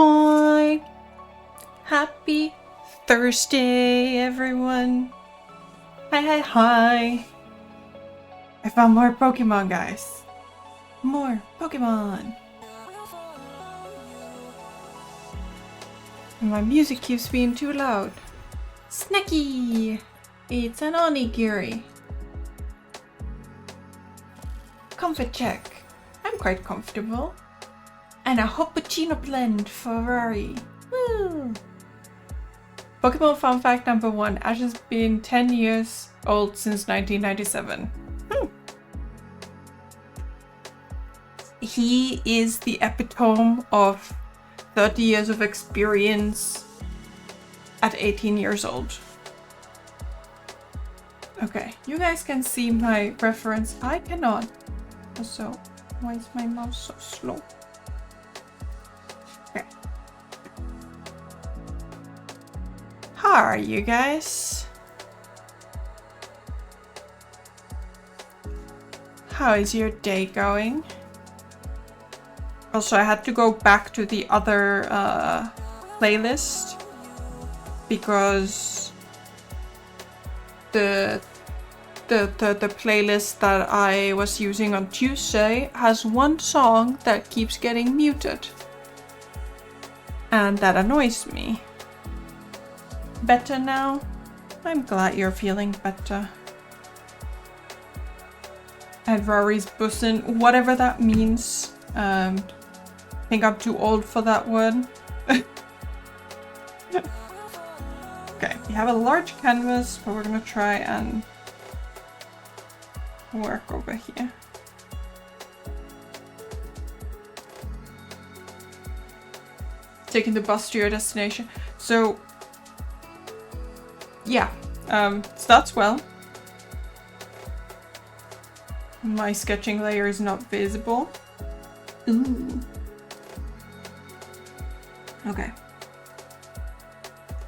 Hi! Happy Thursday, everyone! Hi! I found more Pokemon, guys! More Pokemon! And my music keeps being too loud. Snacky! It's an onigiri. Comfort check. I'm quite comfortable. And a Hoppuccino blend for Rory. Woo! Pokemon fun fact number 1. Ash has been 10 years old since 1997. He is the epitome of 30 years of experience at 18 years old. Okay, you guys can see my reference. I cannot. So, why is my mouse so slow? Okay. How are you guys? How is your day going? Also, I had to go back to the other playlist because the playlist that I was using on Tuesday has one song that keeps getting muted. And that annoys me. Better now? I'm glad you're feeling better. And Rory's bussin', whatever that means. I think I'm too old for that word. Okay, we have a large canvas, but we're gonna try and work over here. Taking the bus to your destination. So, yeah, starts well. My sketching layer is not visible. Ooh. Okay.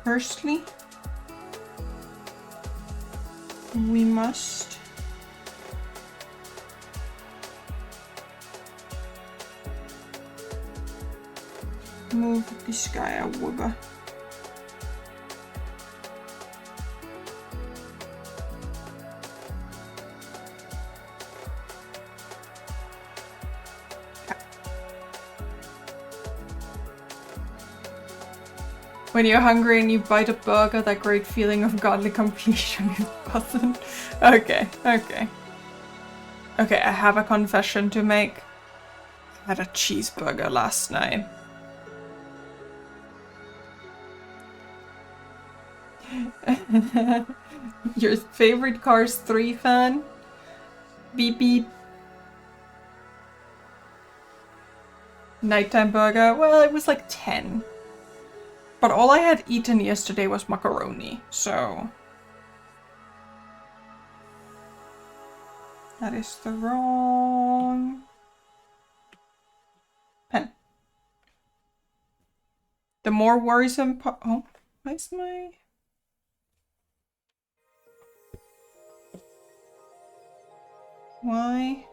Firstly, we must move this guy over. When you're hungry and you bite a burger, that great feeling of godly completion is present. Okay, okay. Okay, I have a confession to make. I had a cheeseburger last night. Your favorite Cars 3 fan? Beep beep. Nighttime burger? Well, it was like 10. But all I had eaten yesterday was macaroni, so... That is the wrong... pen. The more worrisome part... Oh, where's my... Why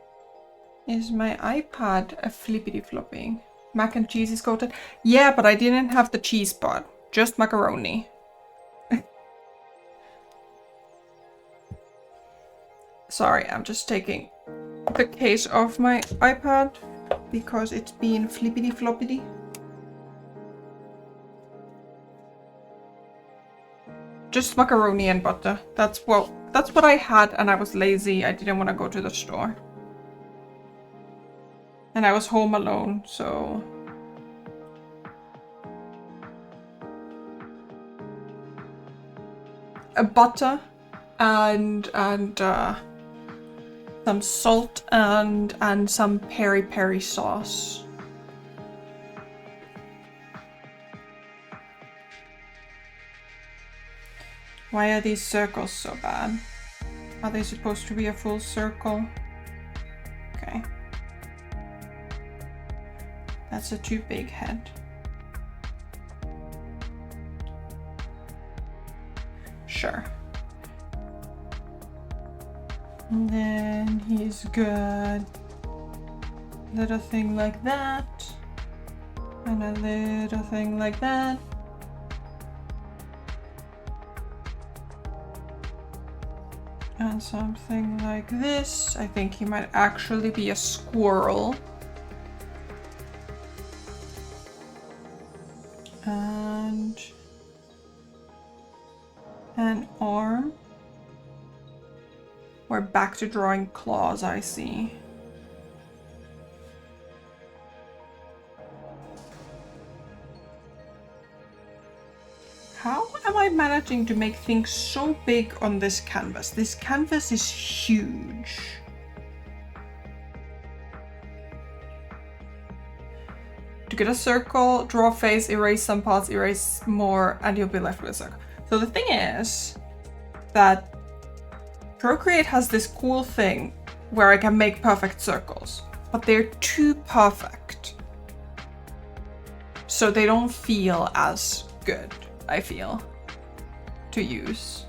is my iPad a flippity-flopping? Mac and cheese is coated? Yeah, but I didn't have the cheese part. Just macaroni. Sorry, I'm just taking the case off my iPad because it's being flippity-floppity. Just macaroni and butter. That's what I had, and I was lazy. I didn't want to go to the store. And I was home alone, so... A butter and some salt and some peri-peri sauce. Why are these circles so bad? Are they supposed to be a full circle? Okay. That's a too big head. Sure. And then he's good. Little thing like that. And a little thing like that. And something like this. I think he might actually be a squirrel. And An arm. We're back to drawing claws, I see. How am I managing to make things so big on this canvas? This canvas is huge. To get a circle, draw a face, erase some parts, erase more, and you'll be left with a circle. So the thing is that Procreate has this cool thing where I can make perfect circles, but they're too perfect. So they don't feel as good, I feel, to use.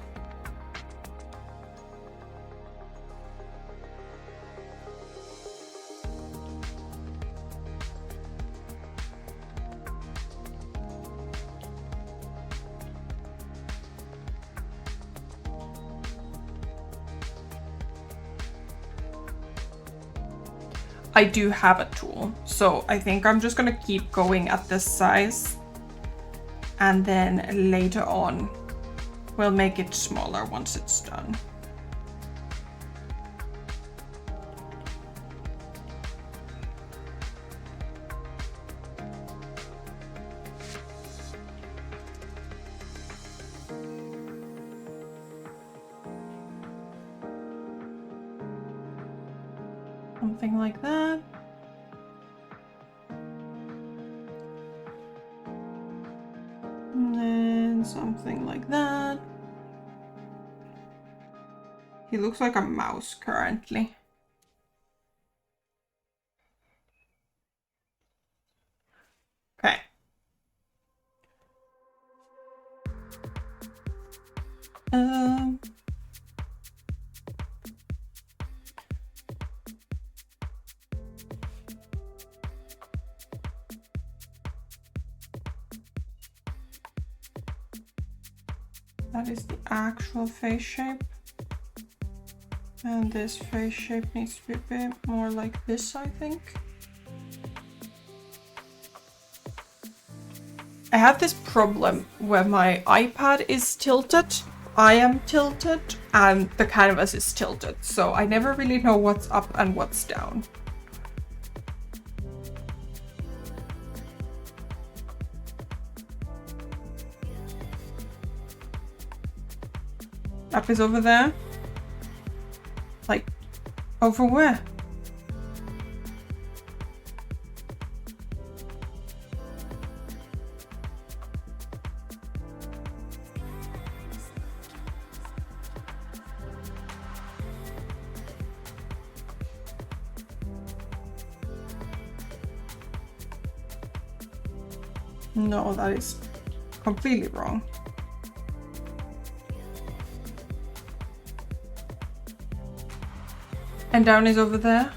I do have a tool, so I think I'm just gonna keep going at this size, and then later on we'll make it smaller once it's done. Something like that. And then something like that. He looks like a mouse currently. Okay. That is the actual face shape. And this face shape needs to be a bit more like this, I think. I have this problem where my iPad is tilted, I am tilted, and the canvas is tilted. So I never really know what's up and what's down. Up is over there. Like, over where? No, that is completely wrong. And down is over there.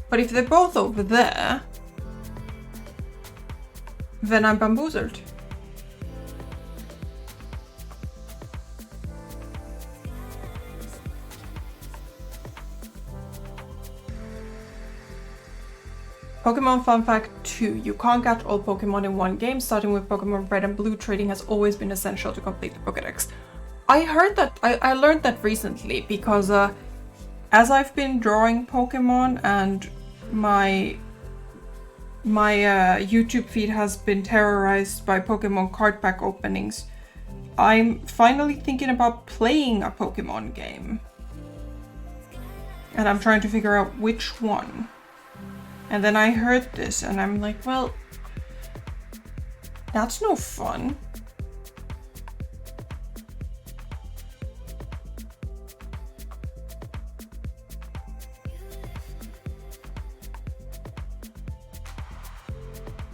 But if they're both over there, then I'm bamboozled. Pokemon Fun Fact 2. You can't catch all Pokemon in one game. Starting with Pokemon Red and Blue, trading has always been essential to complete the Pokédex. I heard that, I learned that recently because as I've been drawing Pokemon and my YouTube feed has been terrorized by Pokemon card pack openings, I'm finally thinking about playing a Pokemon game. And I'm trying to figure out which one. And then I heard this and I'm like, well, that's no fun.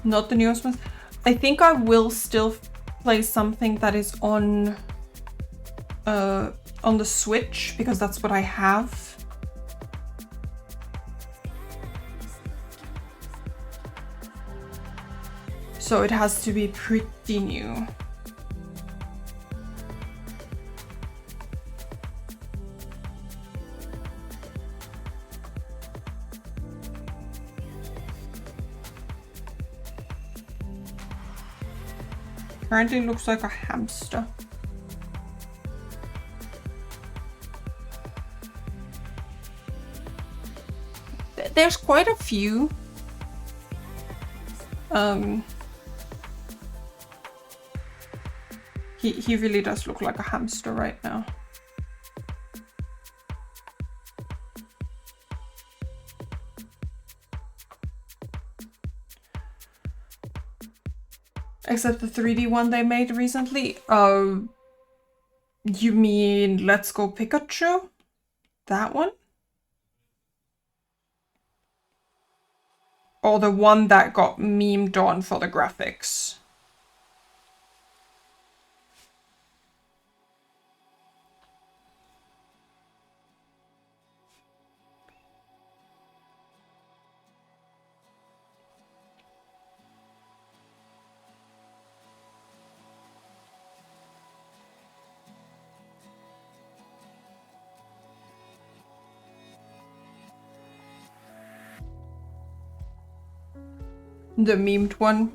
Not the newest ones. I think I will still play something that is on the Switch because that's what I have. So it has to be pretty new. Currently looks like a hamster. There's quite a few. He really does look like a hamster right now. Except the 3D one they made recently. You mean Let's Go Pikachu? That one? Or the one that got memed on for the graphics? The memed one.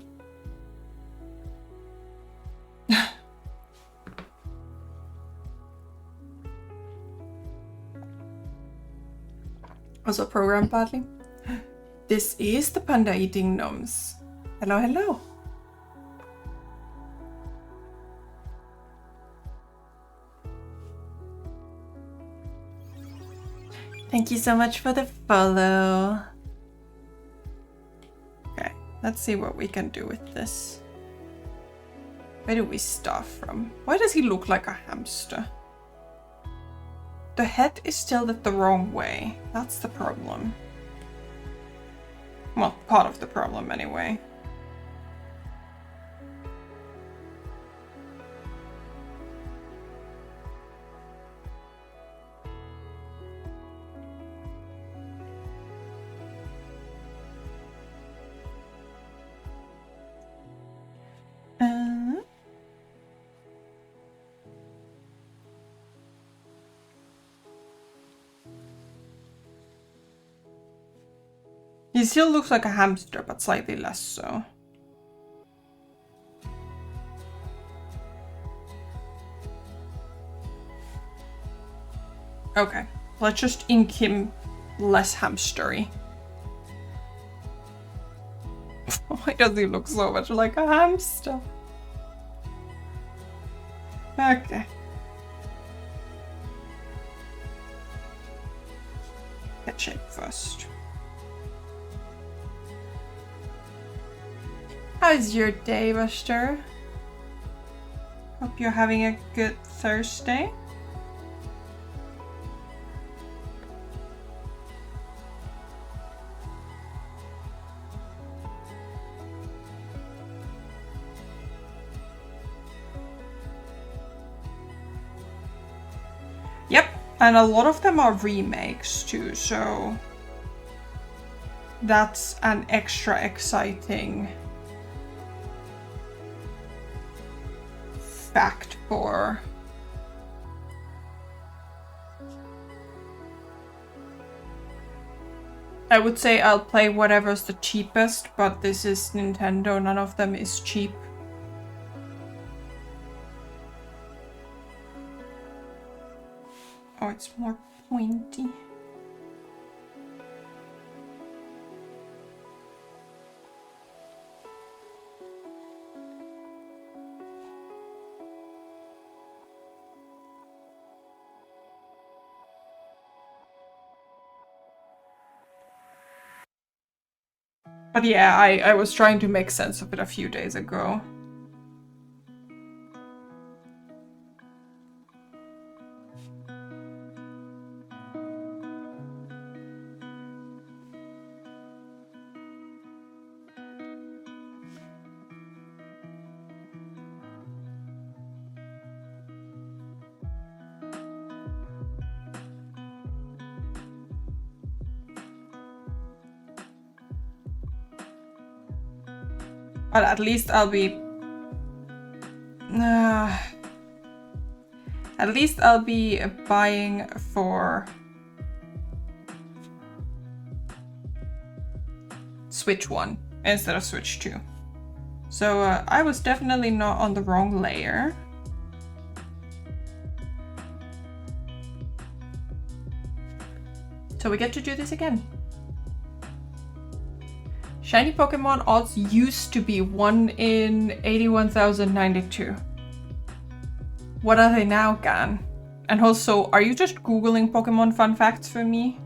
Also programmed badly. This is the panda eating gnomes. Hello, hello. Thank you so much for the follow. Okay, let's see what we can do with this. Where do we start from? Why does he look like a hamster? The head is tilted the wrong way. That's the problem. Well, part of the problem anyway. He still looks like a hamster, but slightly less so. Okay, let's just ink him less hamstery. Why does he look so much like a hamster? Okay. Get shape first. How's your day, Buster? Hope you're having a good Thursday. Yep, and a lot of them are remakes too, so that's an extra exciting fact for I would say I'll play whatever's the cheapest, but this is Nintendo, none of them is cheap. Oh, it's more pointy. But yeah, I was trying to make sense of it a few days ago. But at least I'll be... at least I'll be buying for... Switch 1 instead of Switch 2. So I was definitely not on the wrong layer. So we get to do this again. Shiny Pokemon odds used to be 1 in 81,092. What are they now, Gan? And also, are you just Googling Pokemon fun facts for me?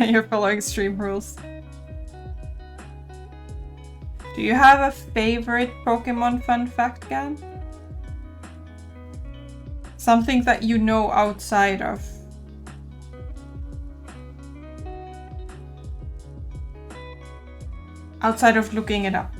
You're following stream rules. Do you have a favorite Pokemon fun fact, Gan? Something that you know outside of. Outside of looking it up.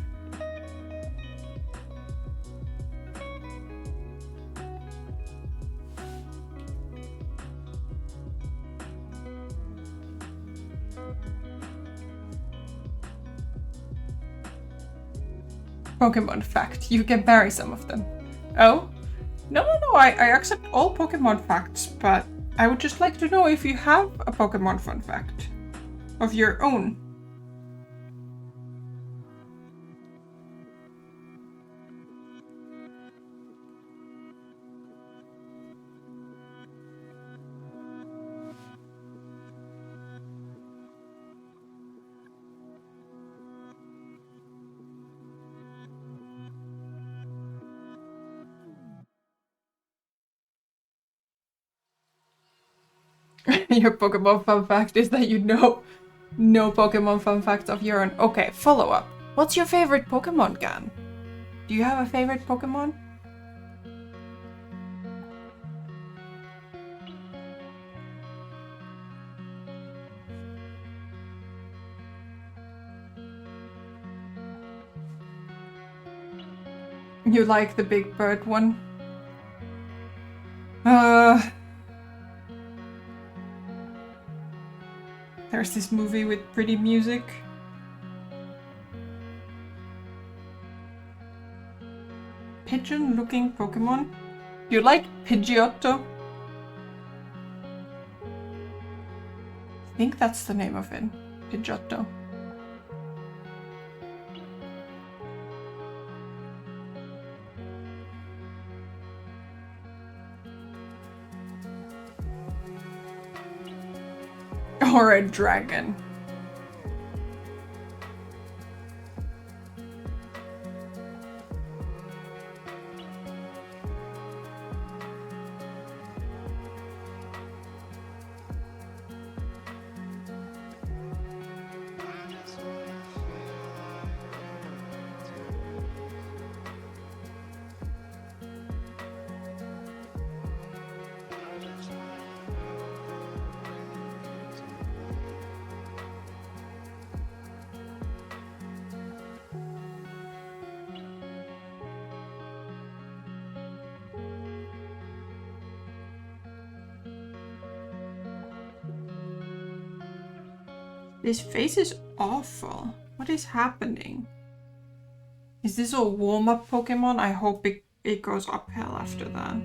Pokemon fact. You can bury some of them. Oh? No, I accept all Pokemon facts, but I would just like to know if you have a Pokemon fun fact of your own. Your Pokemon fun fact is that you know no Pokemon fun facts of your own. Okay, follow up. What's your favorite Pokemon, Gan? Do you have a favorite Pokemon? You like the big bird one? There's this movie with pretty music. Pigeon-looking Pokemon? You like Pidgeotto? I think that's the name of it. Pidgeotto. Or a dragon. This face is awful. What is happening? Is this a warm-up Pokemon? I hope it goes uphill after that.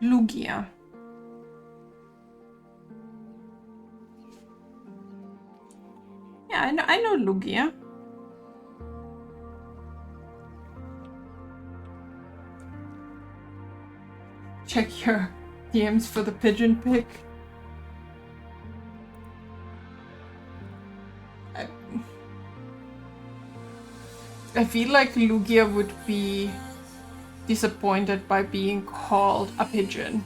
Lugia. Yeah, I know Lugia. Check your DMs for the pigeon pic. I feel like Lugia would be disappointed by being called a pigeon.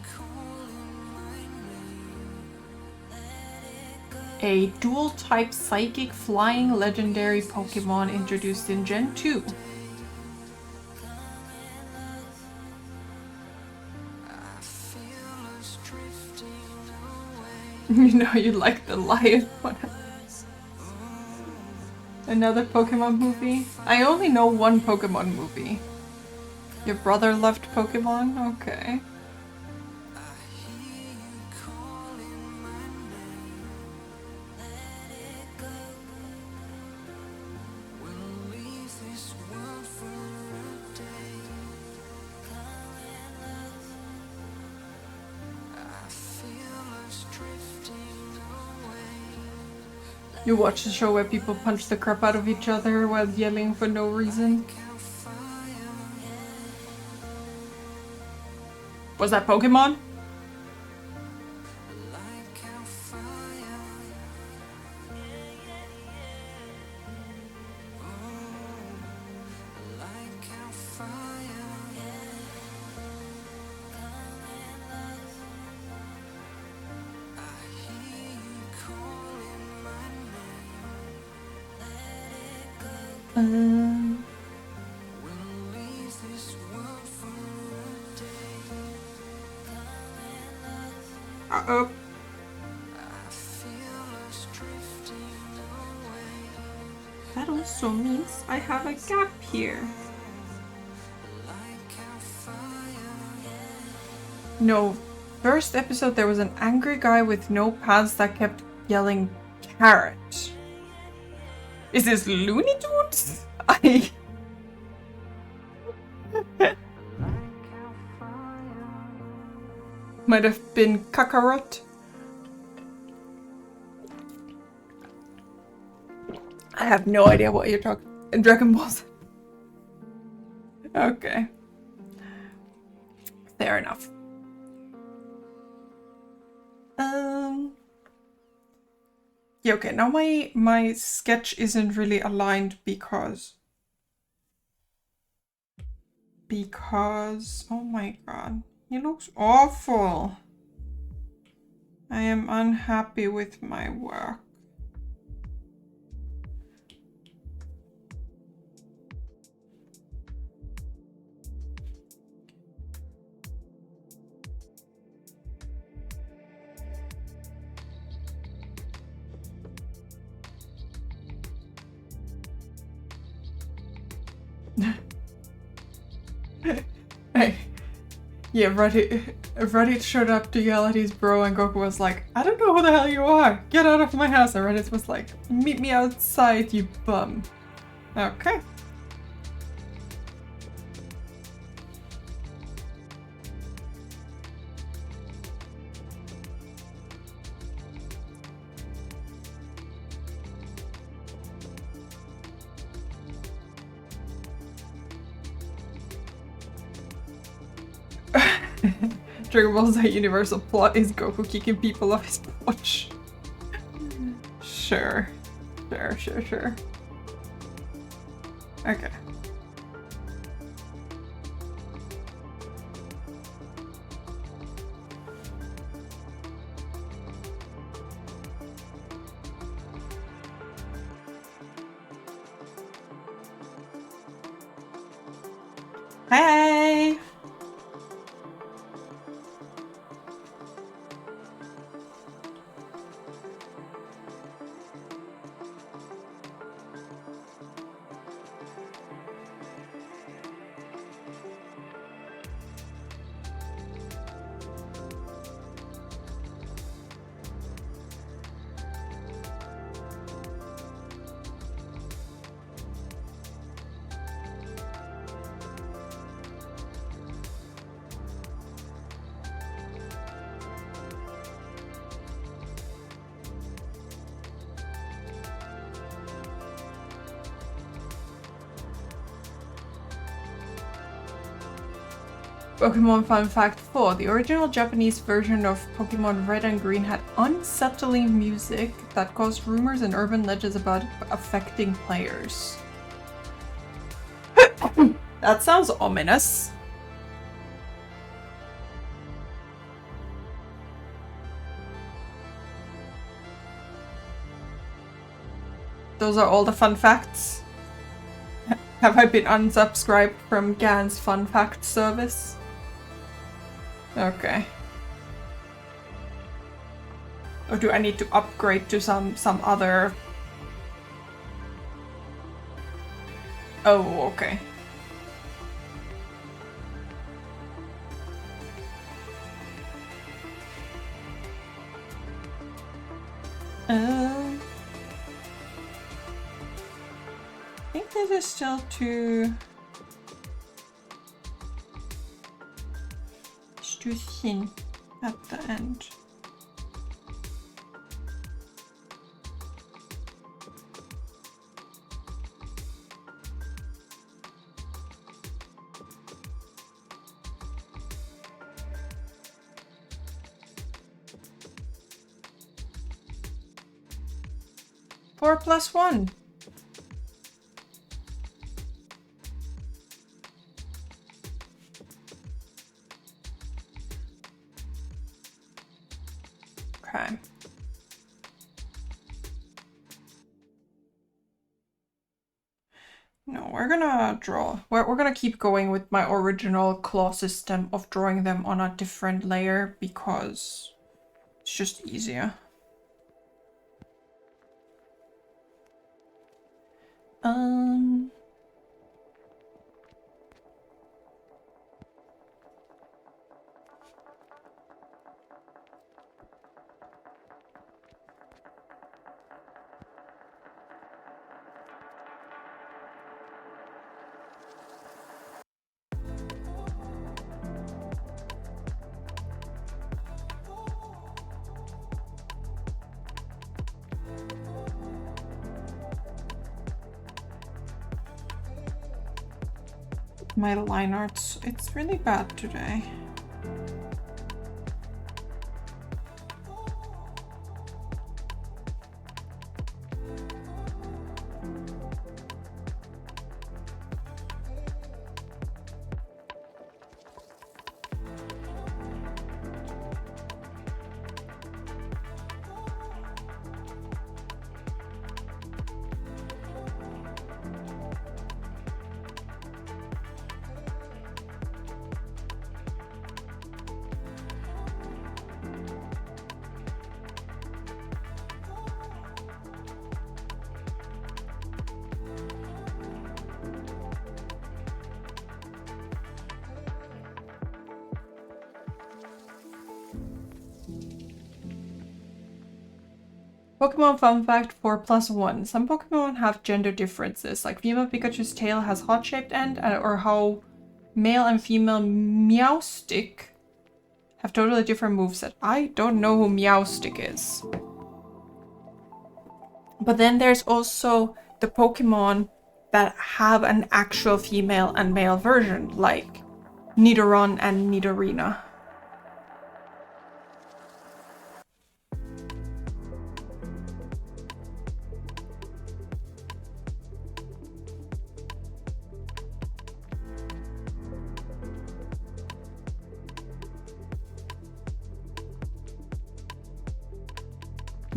A dual-type psychic flying legendary Pokemon introduced in Gen 2. You know you like the lion one. Another Pokemon movie? I only know one Pokemon movie. Your brother loved Pokemon? Okay. You watch the show where people punch the crap out of each other while yelling for no reason? Was that Pokemon? Uh-oh. That also means I have a gap here. No, first episode there was an angry guy with no pants that kept yelling carrot. Is this Looney Tunes? Might have been Kakarot. I have no idea what you're talking. Dragon Balls. Okay. Fair enough. Yeah, okay, now my sketch isn't really aligned because oh my god, he looks awful. I am unhappy with my work. Hey, yeah, Reddit showed up to yell at his bro, and Goku was like, I don't know who the hell you are. Get out of my house. And Reddit was like, meet me outside, you bum. Okay. Dragon Ball Z universal plot is Goku kicking people off his porch. Sure. Okay. Hey! Pokemon Fun Fact 4. The original Japanese version of Pokemon Red and Green had unsettling music that caused rumors and urban legends about affecting players. That sounds ominous. Those are all the fun facts. Have I been unsubscribed from Gan's Fun Fact service? Okay. Or do I need to upgrade to some other... Oh, okay. I think this is still too... It's too thin at the end. Four plus one. Okay. No, we're gonna draw. We're gonna keep going with my original claw system of drawing them on a different layer because it's just easier. My line arts, it's really bad today. Pokemon fun fact 4 plus 1. Some Pokemon have gender differences, like female Pikachu's tail has heart-shaped end, or how male and female Meowstic have totally different moveset. I don't know who Meowstic is. But then there's also the Pokemon that have an actual female and male version, like Nidoron and Nidorina.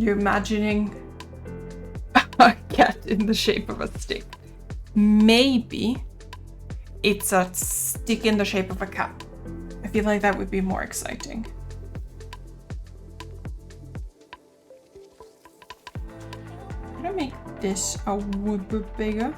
You're imagining a cat in the shape of a stick. Maybe it's a stick in the shape of a cat. I feel like that would be more exciting. I'm gonna make this a wee bit bigger.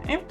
Okay.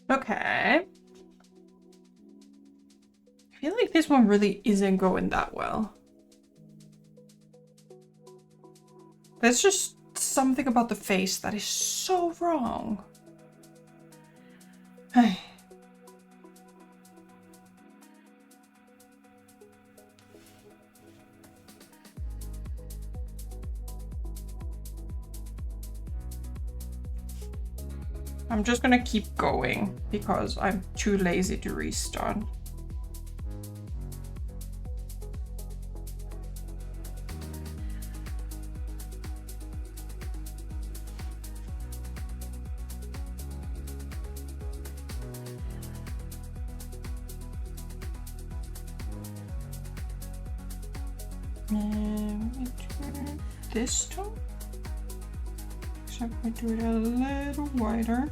Okay. I feel like this one really isn't going that well. There's just something about the face that is so wrong. Hey. I'm just gonna keep going because I'm too lazy to restart. This tone, except we do it a little wider.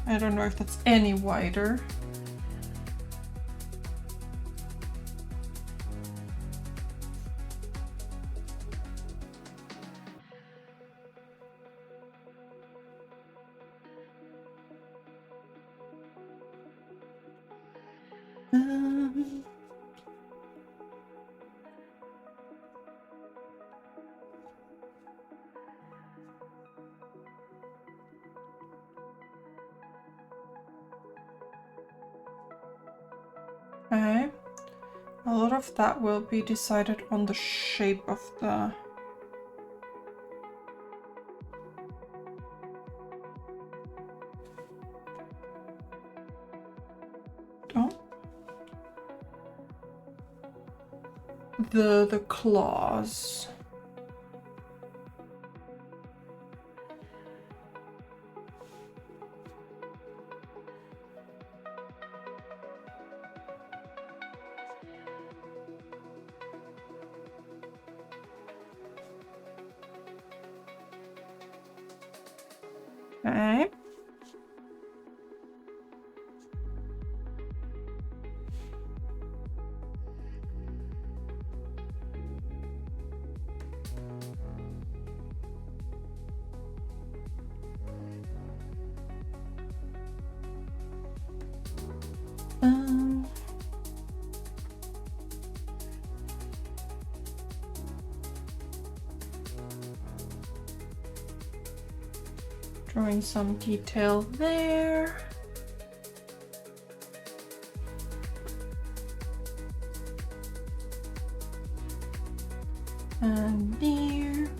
I don't know if that's any wider. Okay. A lot of that will be decided on the shape of the... Oh. The claws. Okay. Drawing some detail there. And there.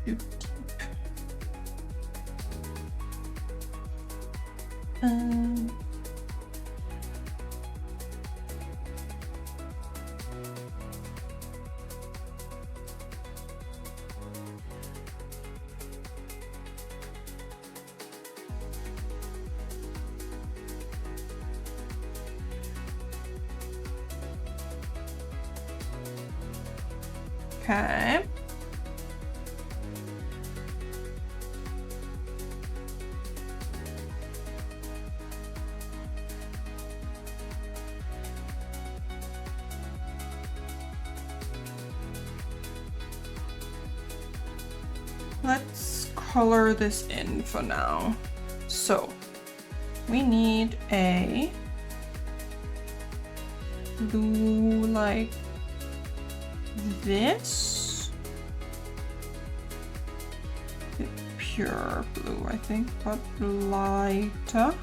Too deep. Okay. Let's color this in for now. So we need a blue like this. Pure blue, I think, but lighter.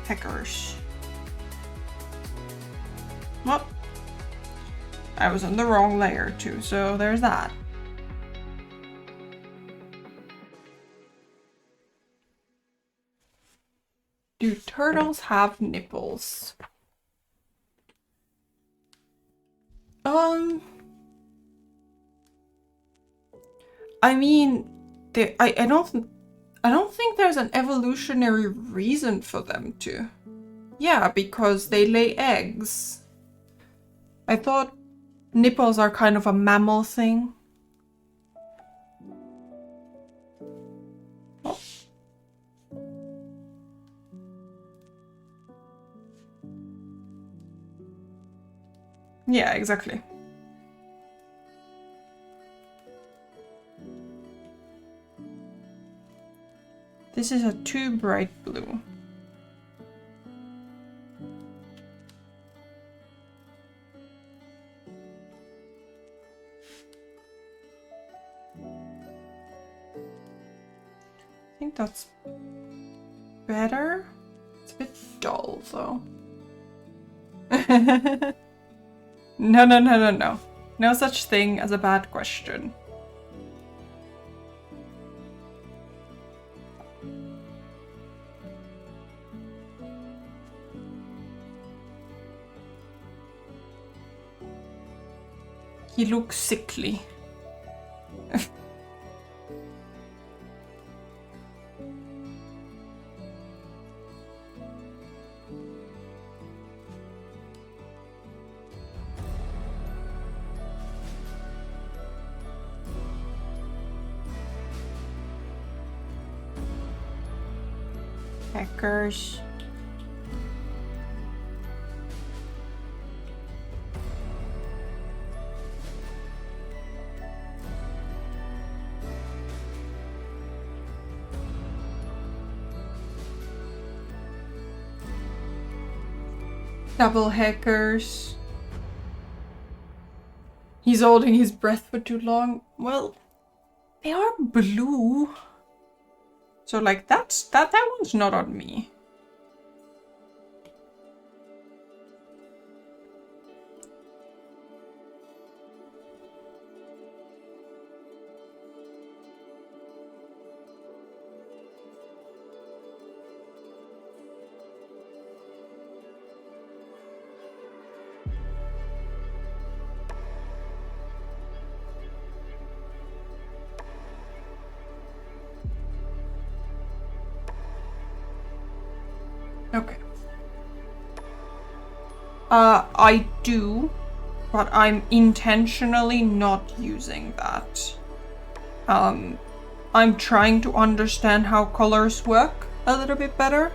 Heckers. Well, I was on the wrong layer too, so there's that. Do turtles have nipples? I mean, I don't think there's an evolutionary reason for them to. Yeah, because they lay eggs. I thought nipples are kind of a mammal thing. Oh. Yeah, exactly. This is a too bright blue. That's better. It's a bit dull though. No. No such thing as a bad question. He looks sickly. Hackers. Double hackers. He's holding his breath for too long. Well, they are blue. So like that one's not on me. Okay. I do, but I'm intentionally not using that. I'm trying to understand how colors work a little bit better.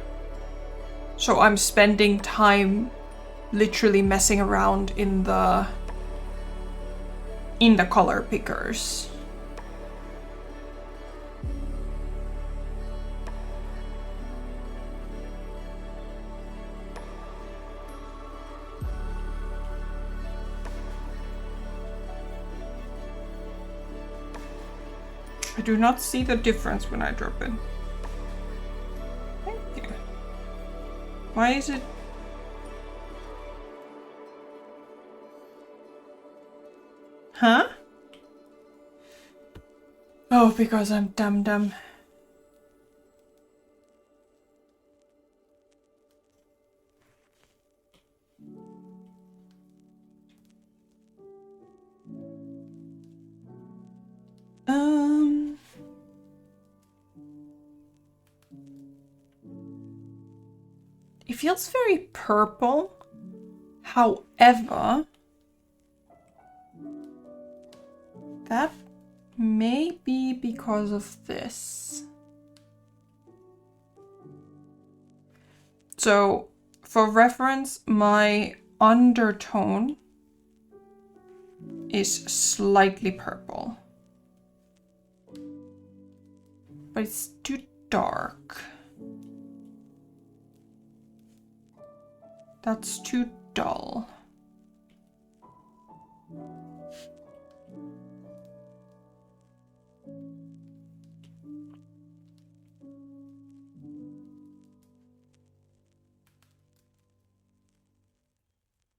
So I'm spending time literally messing around in the color pickers. I do not see the difference when I drop it. Thank you. Why is it? Huh? Oh, because I'm dumb. It feels very purple. However, that may be because of this. So, for reference, my undertone is slightly purple. But it's too dark. That's too dull.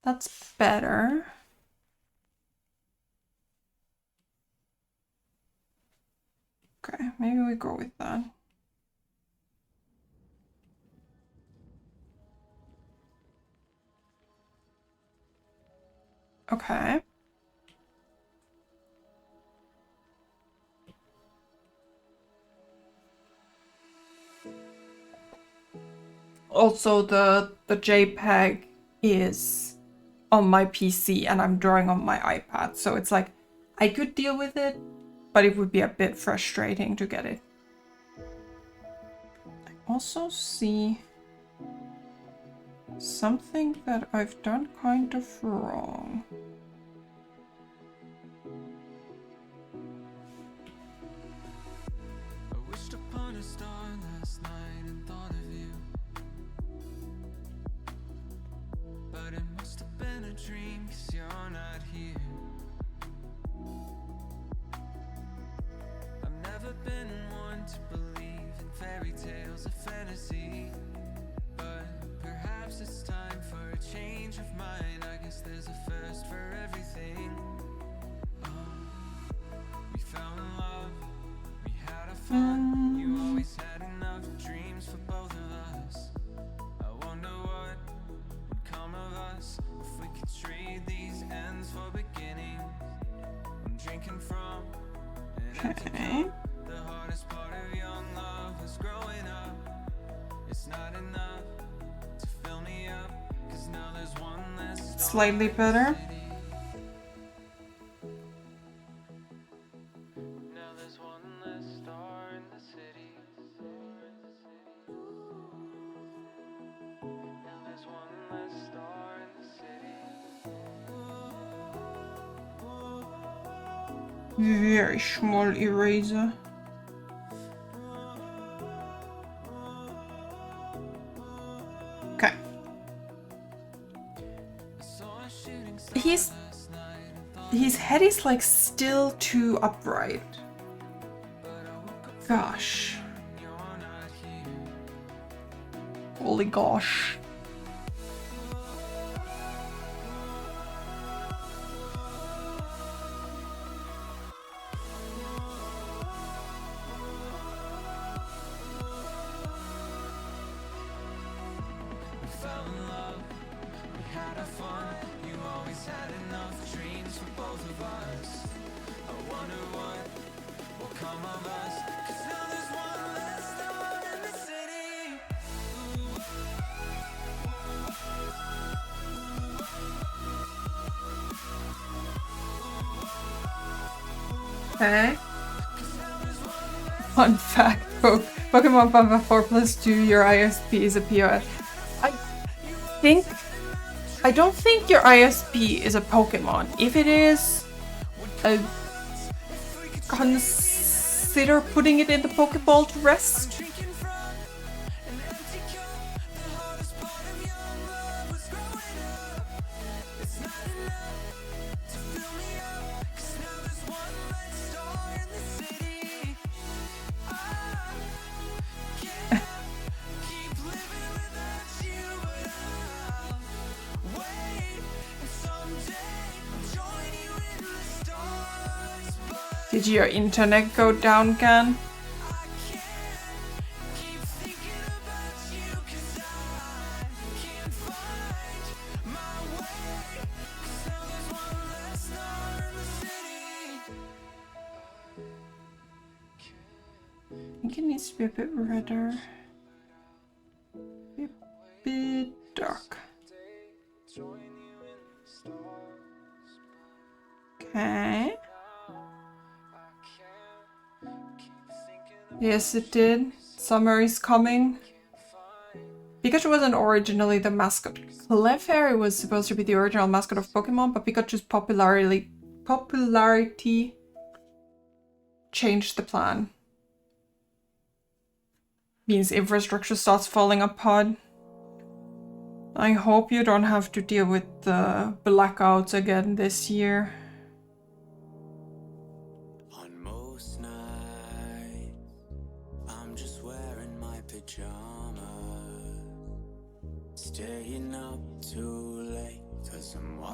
That's better. Okay, maybe we go with that. Okay. Also, the JPEG is on my PC and I'm drawing on my iPad, so it's like I could deal with it, but it would be a bit frustrating to get it. I also see something that I've done kind of wrong. I wished upon a star last night and thought of you, but it must have been a dream 'cause you're not here. I've never been one to believe in fairy fairy tales of fantasy, but perhaps it's time for a change of mind. I guess there's a first for everything. We fell in love, we had a fun. You always had enough dreams for both of us. I wonder what would come of us if we could trade these ends for beginnings. I'm drinking from an empty cup. The hardest part of young love was growing up. It's not enough to fill me up, 'cause now there's one less star. Slightly better. Now there's one less star in the city. Now there's one less star in the city. Very small eraser. Okay. His head is like still too upright. Gosh. Holy gosh. Okay. Fun fact, Pokemon Pampa 4+2, your ISP is a POS. I don't think your ISP is a Pokemon. If it is, consider putting it in the Pokeball to rest. Did your internet go down, Gan? I think it needs to be a bit redder. A bit dark. Okay. Yes, it did. Summer is coming. Pikachu wasn't originally the mascot. Clefairy was supposed to be the original mascot of Pokemon, but Pikachu's popularity changed the plan. Means infrastructure starts falling apart. I hope you don't have to deal with the blackouts again this year.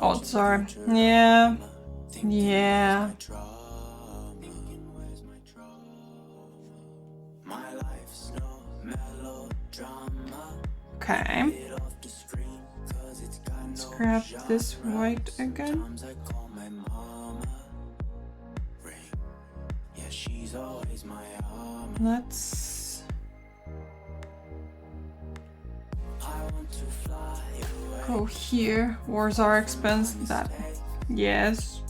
Odds are, yeah. Okay. Let's grab this white again. Let's go here. Wars are expensive. That, yes.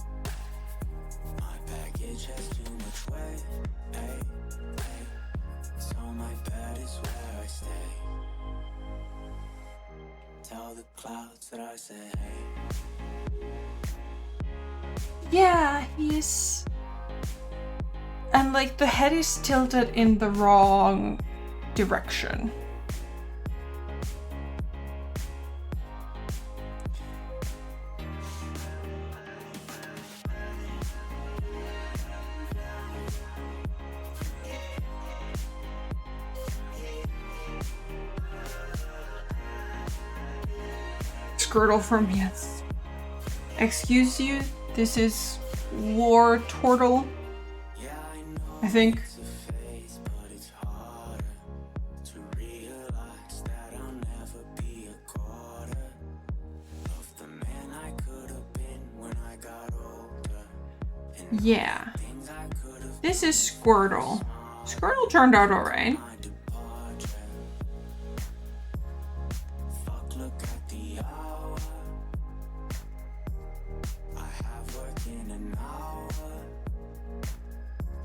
Yeah, he's... And like the head is tilted in the wrong direction. Squirtle from yes. Excuse you, this is War Turtle. I think. Yeah. This is Squirtle. Squirtle turned out alright.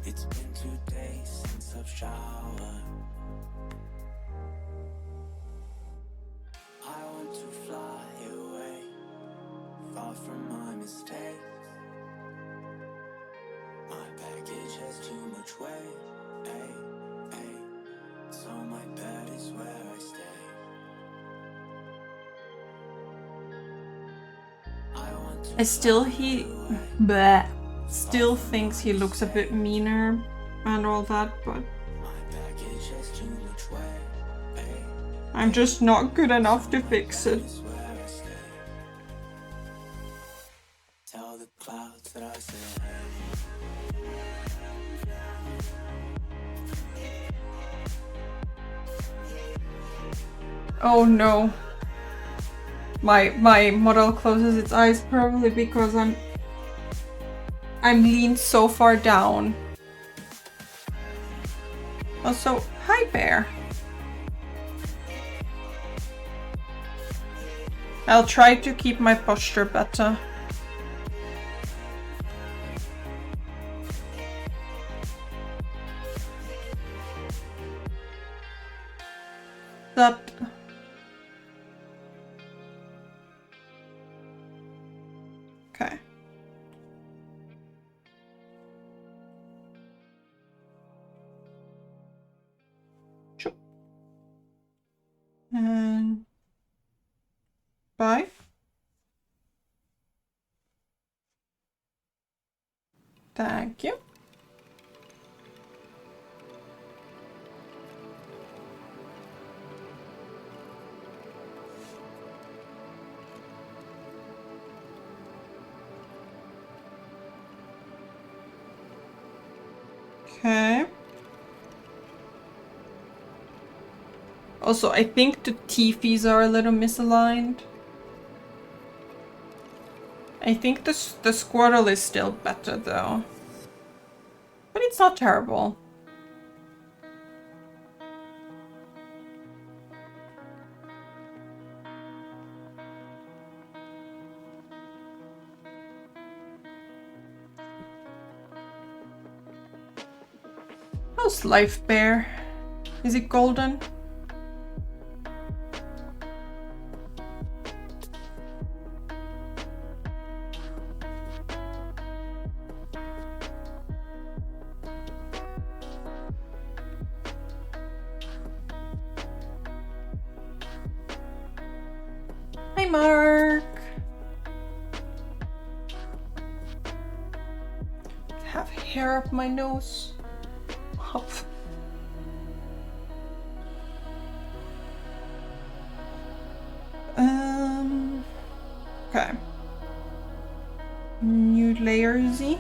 It's been 2 days since I've showered. I want to fly away, far from my mistakes. My baggage has too much weight, so my bed is where I stay. I want to Still still thinks he looks a bit meaner and all that, but my baggage has too much weight, I'm just not good enough to fix it. is where I stay. Tell the clouds that I said Oh no. My model closes its eyes probably because I'm leaned so far down. Also, hi bear. I'll try to keep my posture better. That okay. Sure. And bye. Thank you. Okay. Also, I think the teethies are a little misaligned. I think the Squirtle is still better though. But it's not terrible. How's life, bear? Is it golden? Hi, Mark. Have hair up my nose. Hop. Okay. New layer Z.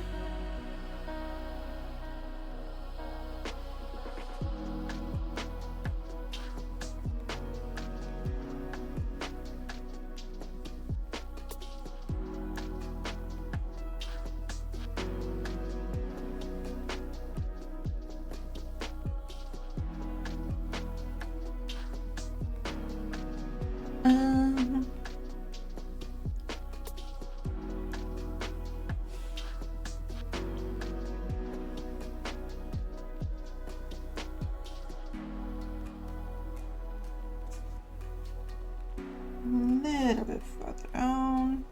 Little bit further down.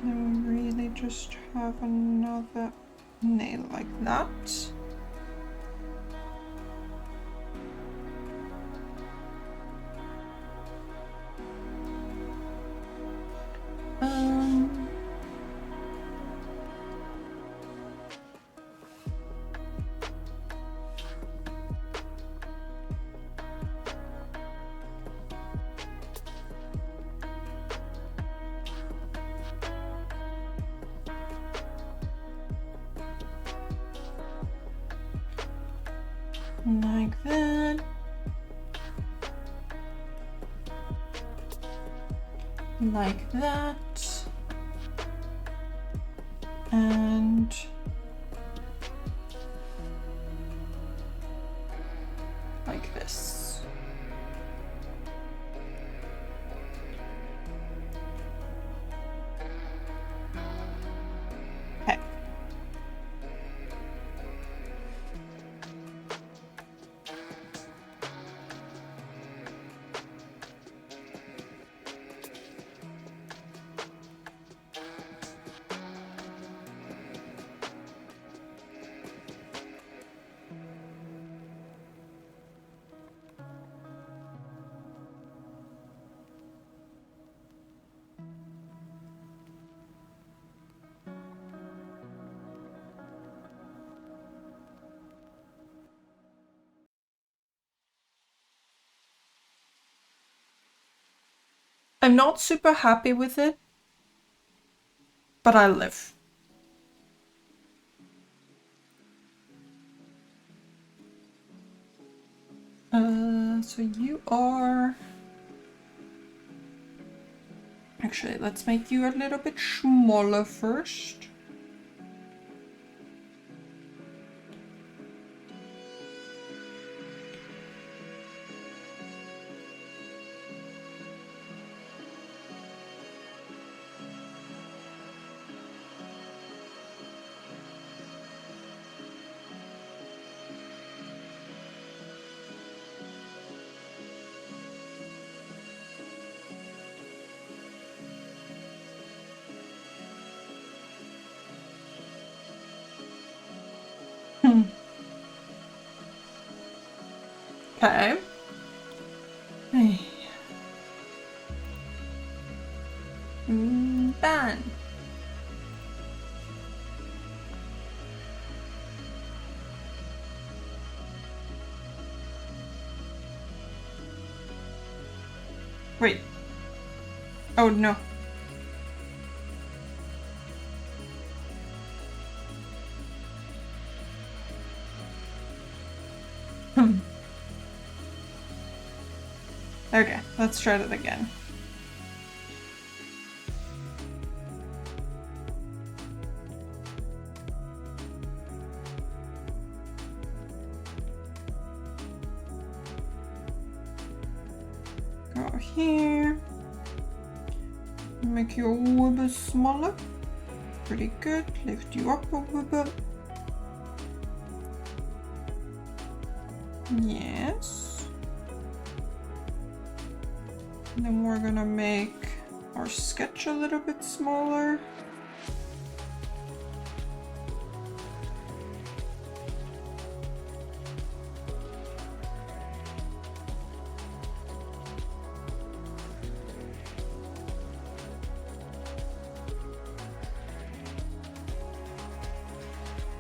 Then we really just have another nail like that. Like that. Like that. And like this. Okay. I'm not super happy with it, but I live. So you are... Actually, let's make you a little bit smaller first. Okay. Ban. Wait. Oh no. Okay, let's try that again. Go here. Make you a little bit smaller. Pretty good. Lift you up a little bit. Yes. And then we're gonna make our sketch a little bit smaller.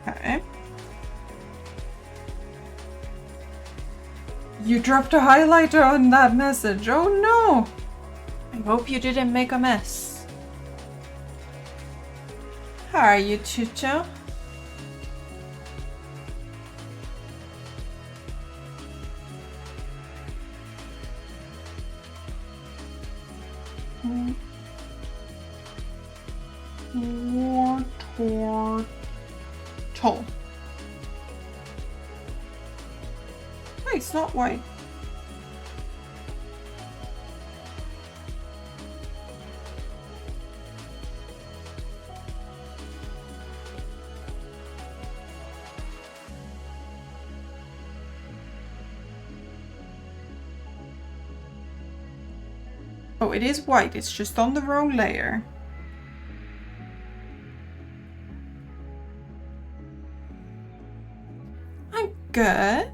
Okay. You dropped a highlighter on that message. Oh no! I hope you didn't make a mess. How are you, Chucho? Tall. Wait, it's not white. Oh, it is white. It's just on the wrong layer. I'm good.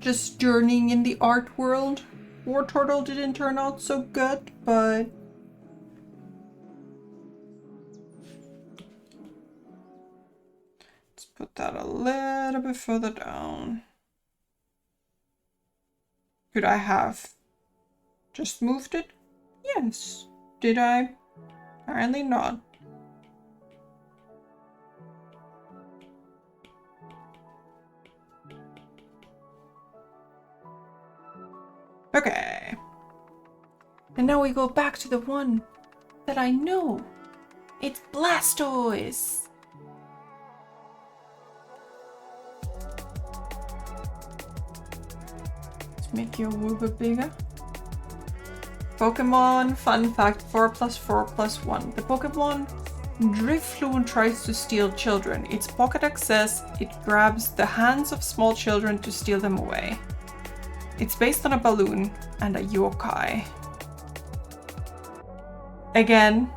Just journeying in the art world. War Turtle didn't turn out so good, but... Let's put that a little bit further down. Could I have just moved it? Yes. Did I? Apparently not. Okay. And now we go back to the one that I know. It's Blastoise. Let's make your Wooper bigger. Pokemon fun fact 4+4+1. The Pokemon Drifloon tries to steal children. Its pocket access, it grabs the hands of small children to steal them away. It's based on a balloon and a yokai. Again,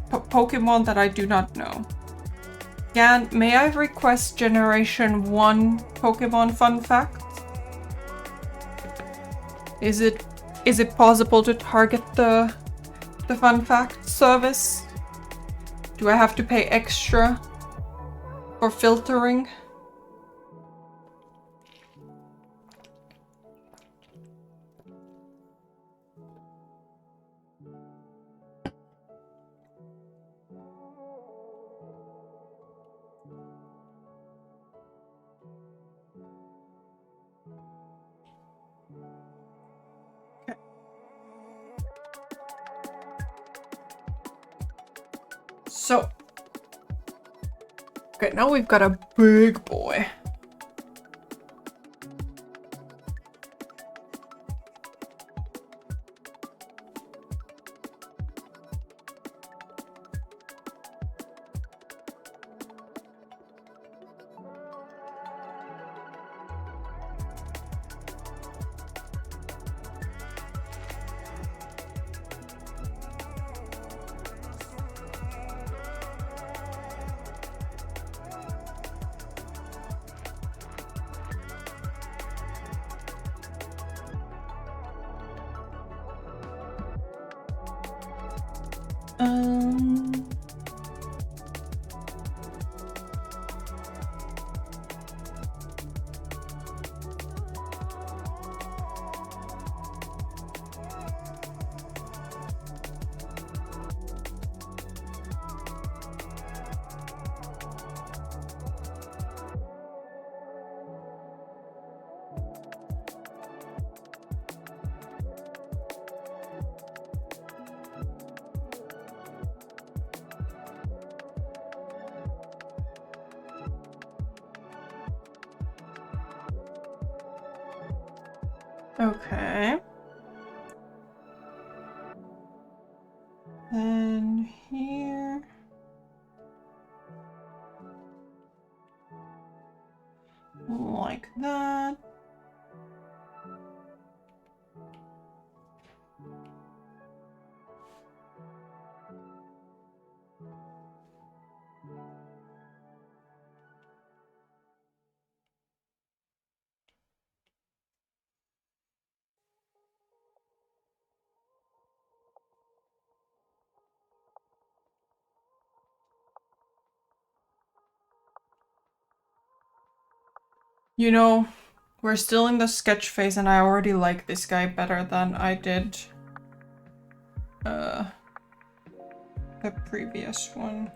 Pokemon that I do not know. Gan, may I request Generation 1 Pokemon fun fact? Is it possible to target the fun fact service? Do I have to pay extra for filtering? So, okay, now we've got a big boy. Okay. And here. Like that. You know, we're still in the sketch phase and I already like this guy better than I did the previous one.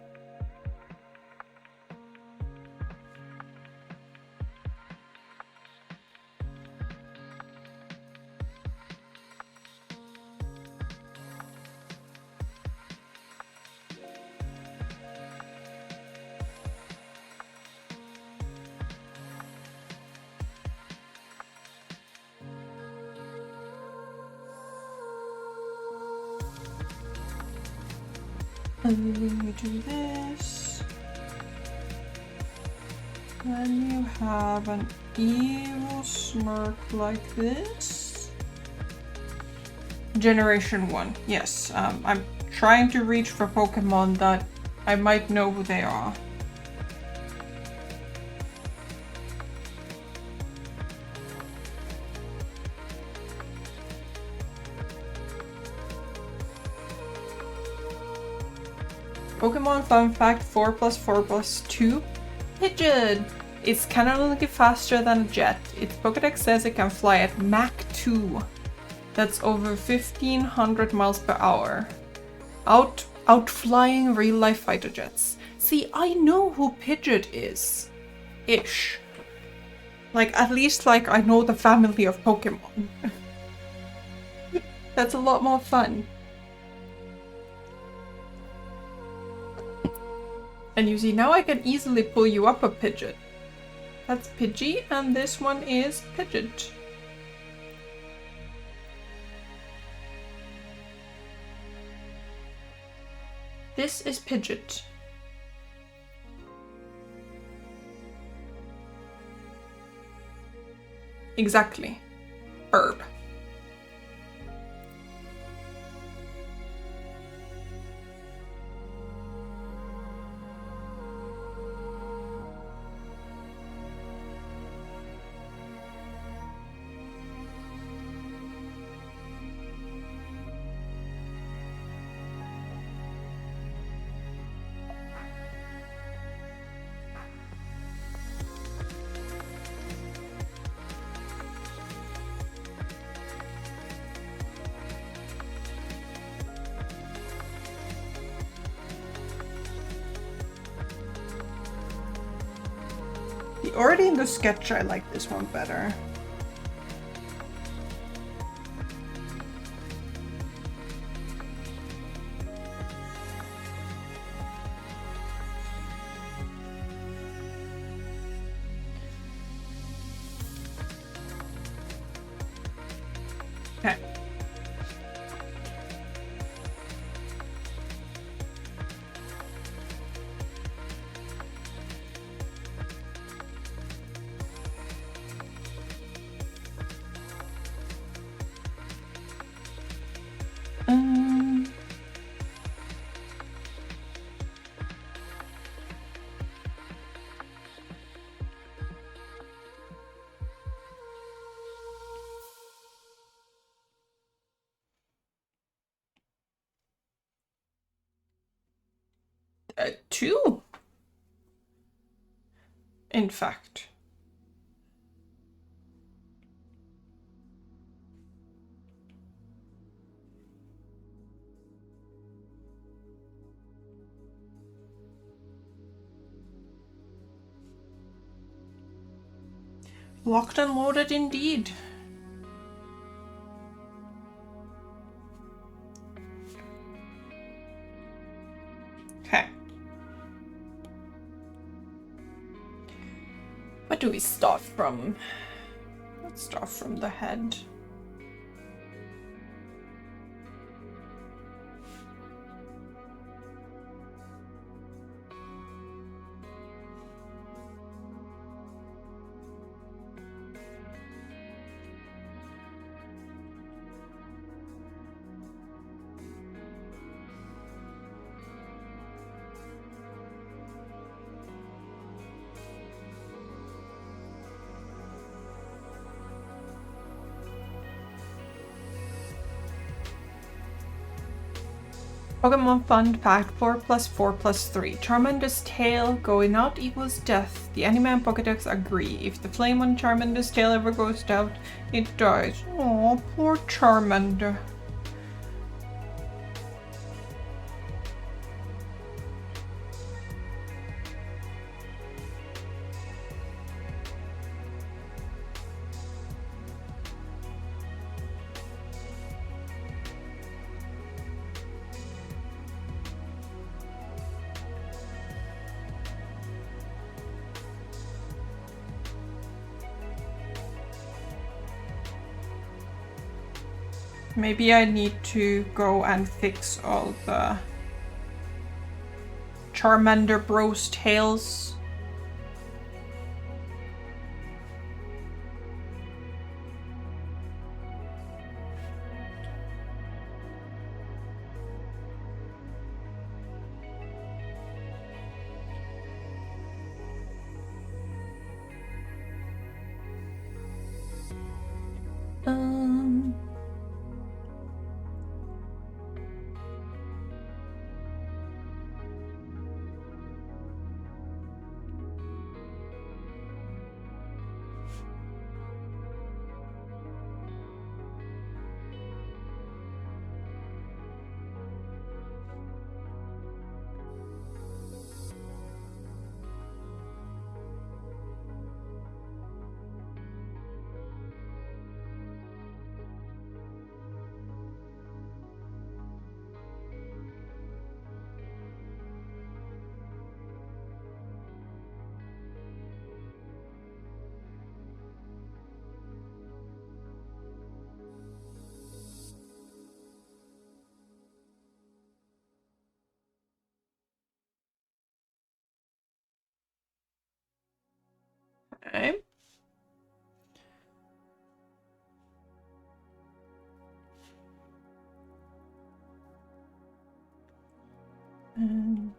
And then you do this. Then you have an evil smirk like this. Generation 1, yes. I'm trying to reach for Pokemon that I might know who they are. Pokemon fun fact 4+4+2. Pidgeot! It's canonically faster than a jet. Its Pokédex says it can fly at Mach 2. That's over 1500 miles per hour. Outflying real-life fighter jets. See, I know who Pidgeot is. Ish. Like, at least, like, I know the family of Pokemon. That's a lot more fun. And you see, now I can easily pull you up a Pidgeot. That's Pidgey, and this one is Pidgeot. This is Pidgeot. Exactly. Herb. Already in the sketch, I like this one better. Okay. Two. In fact. Locked and loaded indeed. Okay. What do we start from? Let's start from the head. Pokemon Fun Fact 4+4+3. Charmander's tail going out equals death. The anime and Pokédex agree. If the flame on Charmander's tail ever goes out, it dies. Aw, poor Charmander. Maybe I need to go and fix all the Charmander Bros tails.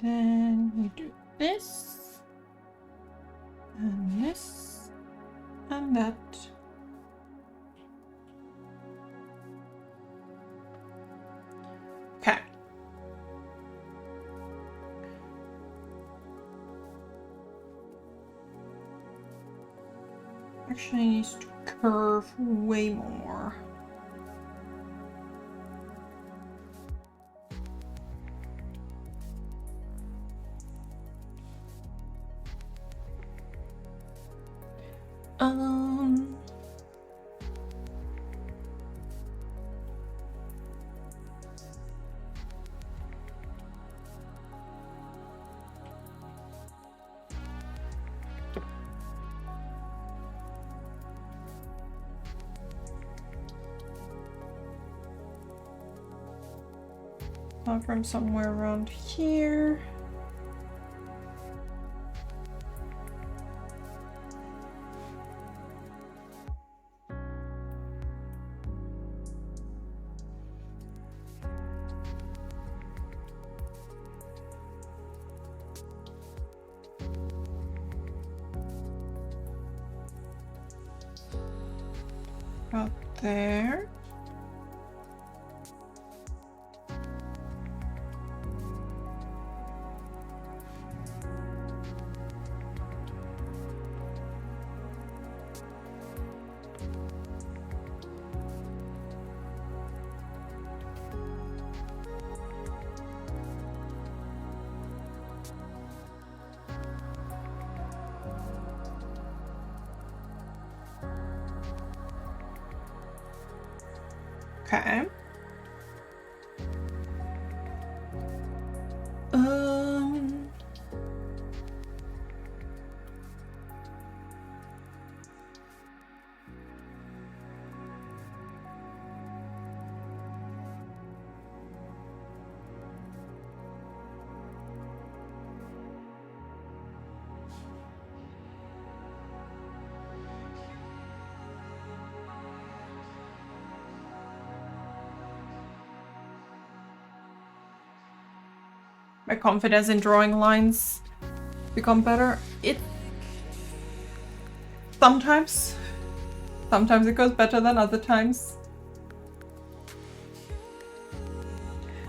then we do this, and this, and that. Okay. Actually needs to curve way more. From somewhere around here. About there. Okay. My confidence in drawing lines become better. Sometimes it goes better than other times.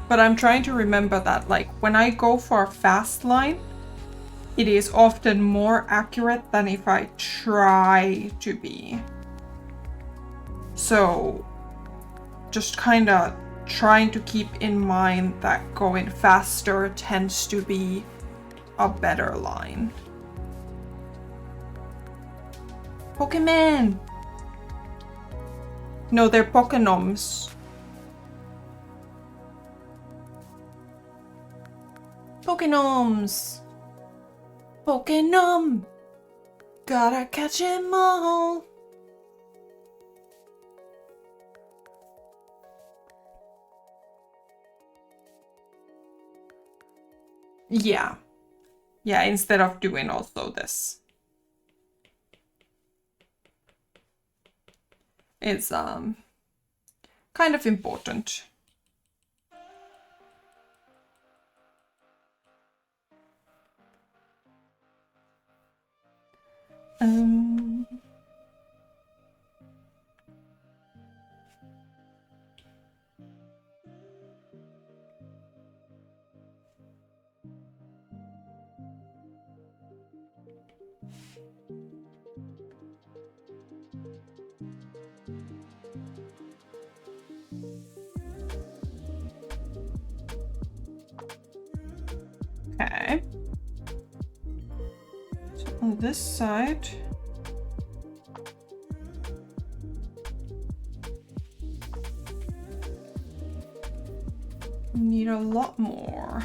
But I'm trying to remember that, like, when I go for a fast line, it is often more accurate than if I try to be. So just kind of trying to keep in mind that going faster tends to be a better line. Pokemon! No, they're Pokenoms. Pokenoms! Pokenom! Gotta catch 'em all! Yeah. Yeah, instead of doing also this. It's kind of important. Okay. So on this side, we need a lot more.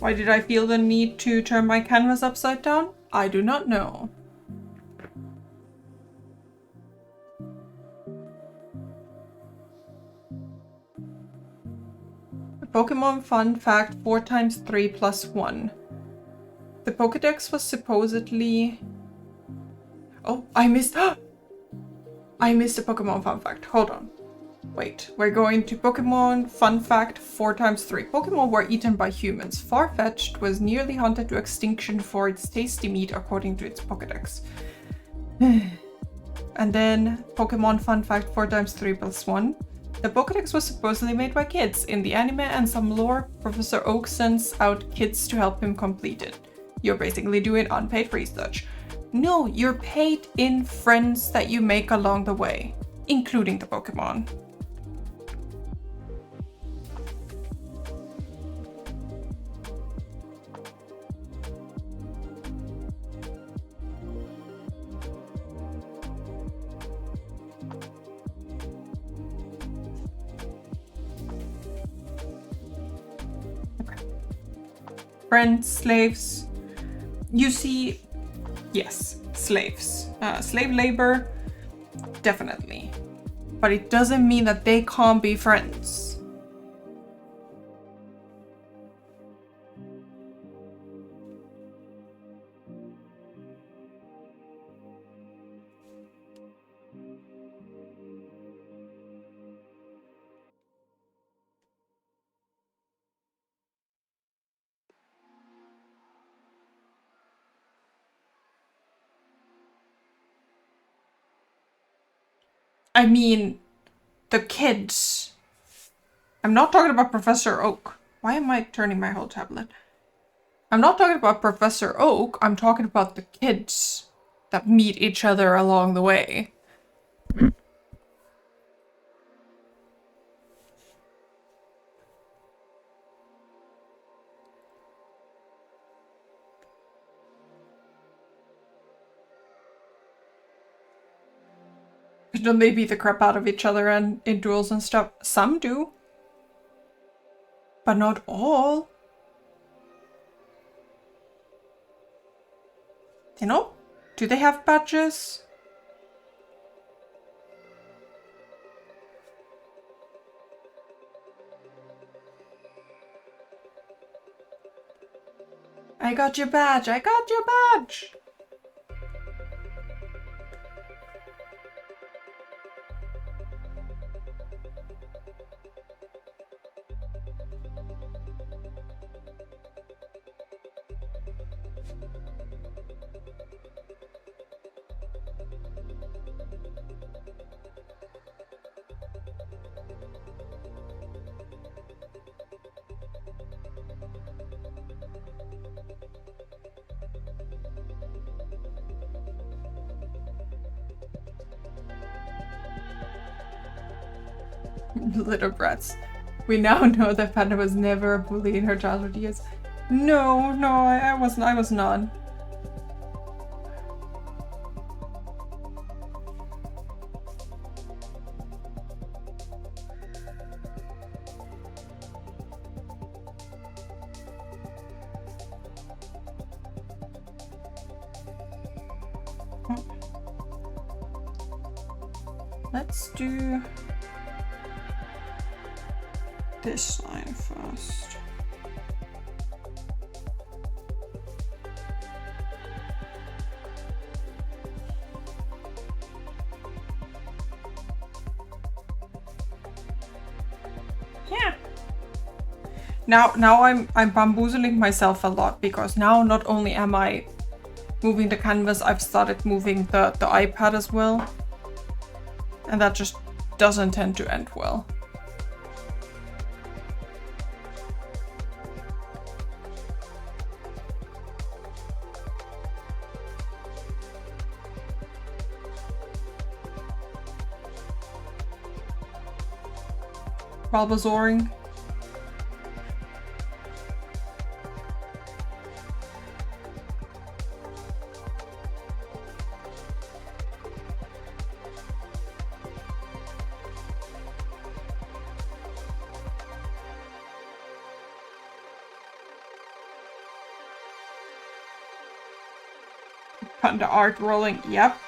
Why did I feel the need to turn my canvas upside down? I do not know. Pokemon fun fact 4 times 3 plus 1. The Pokedex was supposedly... Oh, I missed... I missed a Pokemon fun fact. Hold on. Wait, we're going to Pokemon fun fact 4 times 3. Pokemon were eaten by humans. Farfetch'd was nearly hunted to extinction for its tasty meat according to its Pokedex. And then Pokemon fun fact 4 times 3 plus 1. The Pokedex was supposedly made by kids. In the anime and some lore, Professor Oak sends out kids to help him complete it. You're basically doing unpaid research. No, you're paid in friends that you make along the way, including the Pokemon. Friends, slaves. You see, yes, slaves. Slave labor, definitely. But it doesn't mean that they can't be friends. I mean, the kids. I'm not talking about Professor Oak. Why am I turning my whole tablet? I'm not talking about Professor Oak. I'm talking about the kids that meet each other along the way. Don't they beat the crap out of each other and in duels and stuff? Some do. But not all. You know? Do they have badges? I got your badge! I got your badge! Little brats. We now know that Panda was never a bully in her childhood years. No, I wasn't. I was not. Let's do this line first. Yeah. Now I'm bamboozling myself a lot because now not only am I moving the canvas, I've started moving the iPad as well. And that just doesn't tend to end well. Bulbazouring. Panda art rolling, yep.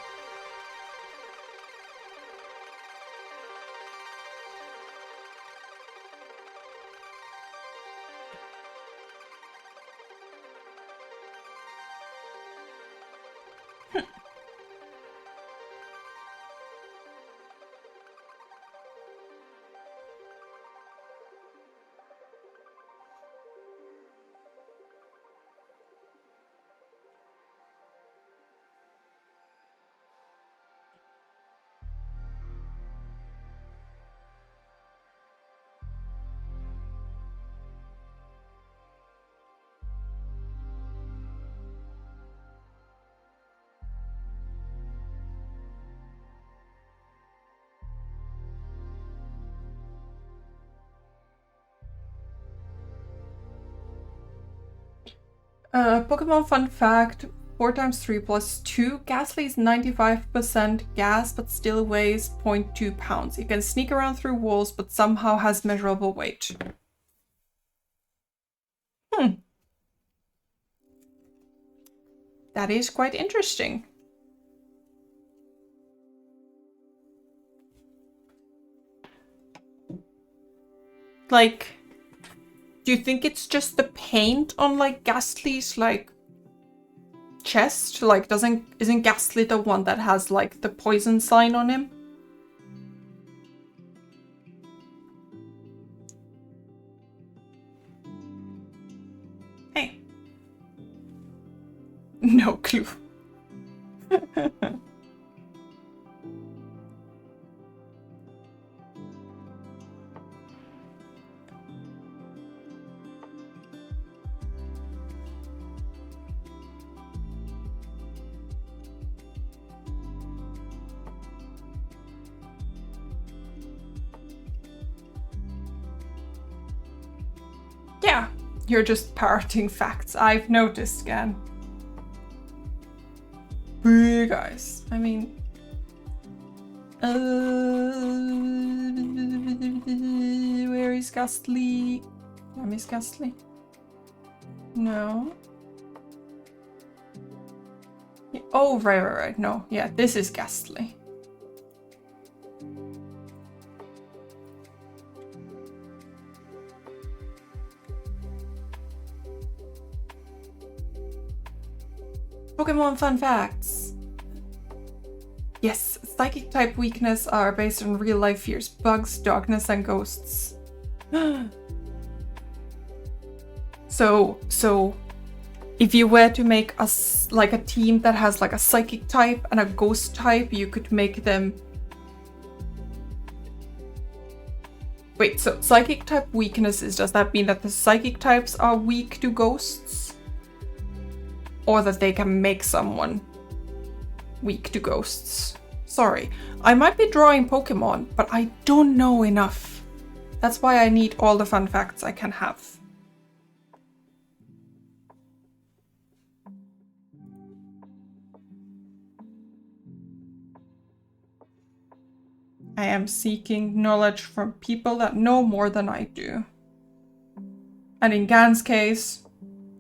Pokemon fun fact, 4 times 3 plus 2. Ghastly is 95% gas but still weighs 0.2 pounds. It can sneak around through walls but somehow has measurable weight. That is quite interesting. Like, do you think it's just the paint on like Ghastly's like chest? Like, isn't Ghastly the one that has like the poison sign on him? Hey. No clue. Yeah, you're just parroting facts. I've noticed, Gan. Big eyes. I mean... where is Ghastly? I miss Ghastly. No. Oh, right. No, yeah, this is Ghastly. Pokemon fun facts. Yes, psychic type weakness are based on real life fears, bugs, darkness, and ghosts. So if you were to make a team that has like a psychic type and a ghost type, you could make them. Wait, so psychic type weaknesses, does that mean that the psychic types are weak to ghosts? Or that they can make someone weak to ghosts? Sorry, I might be drawing Pokemon, but I don't know enough. That's why I need all the fun facts I can have. I am seeking knowledge from people that know more than I do. And in Gan's case,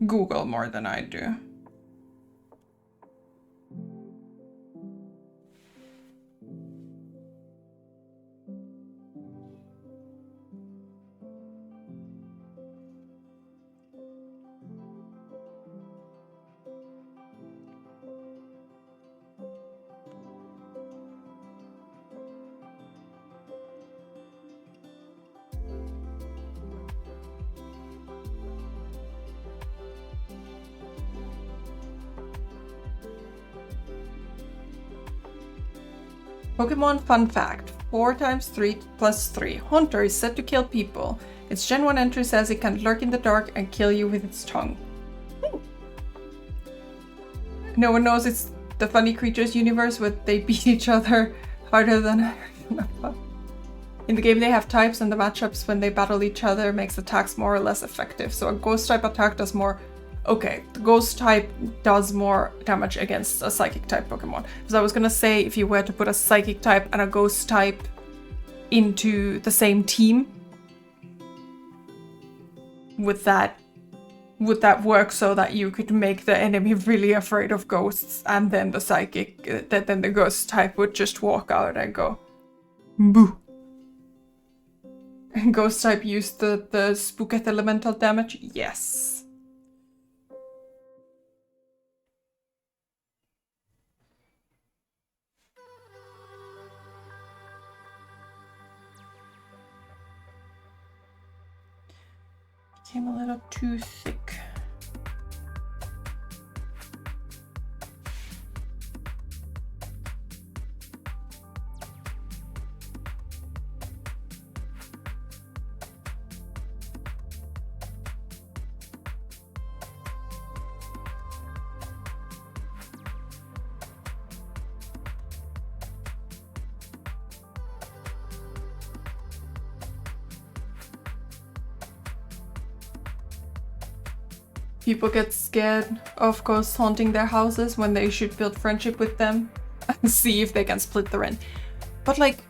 Google more than I do. Pokemon fun fact, 4 times 3 plus 3. Haunter is said to kill people. Its Gen 1 entry says it can lurk in the dark and kill you with its tongue. No one knows it's the Funny Creatures universe where they beat each other harder than... In the game they have types and the matchups when they battle each other makes attacks more or less effective. So a ghost type attack does more... Okay, the ghost type does more damage against a psychic type Pokemon. So I was gonna say, if you were to put a psychic type and a ghost type into the same team, would that would that work so that you could make the enemy really afraid of ghosts, and then the psychic, then the ghost type would just walk out and go, boo. And ghost type used the spooketh elemental damage? Yes. Became a little too thick. People get scared of ghosts haunting their houses when they should build friendship with them and see if they can split the rent. But like,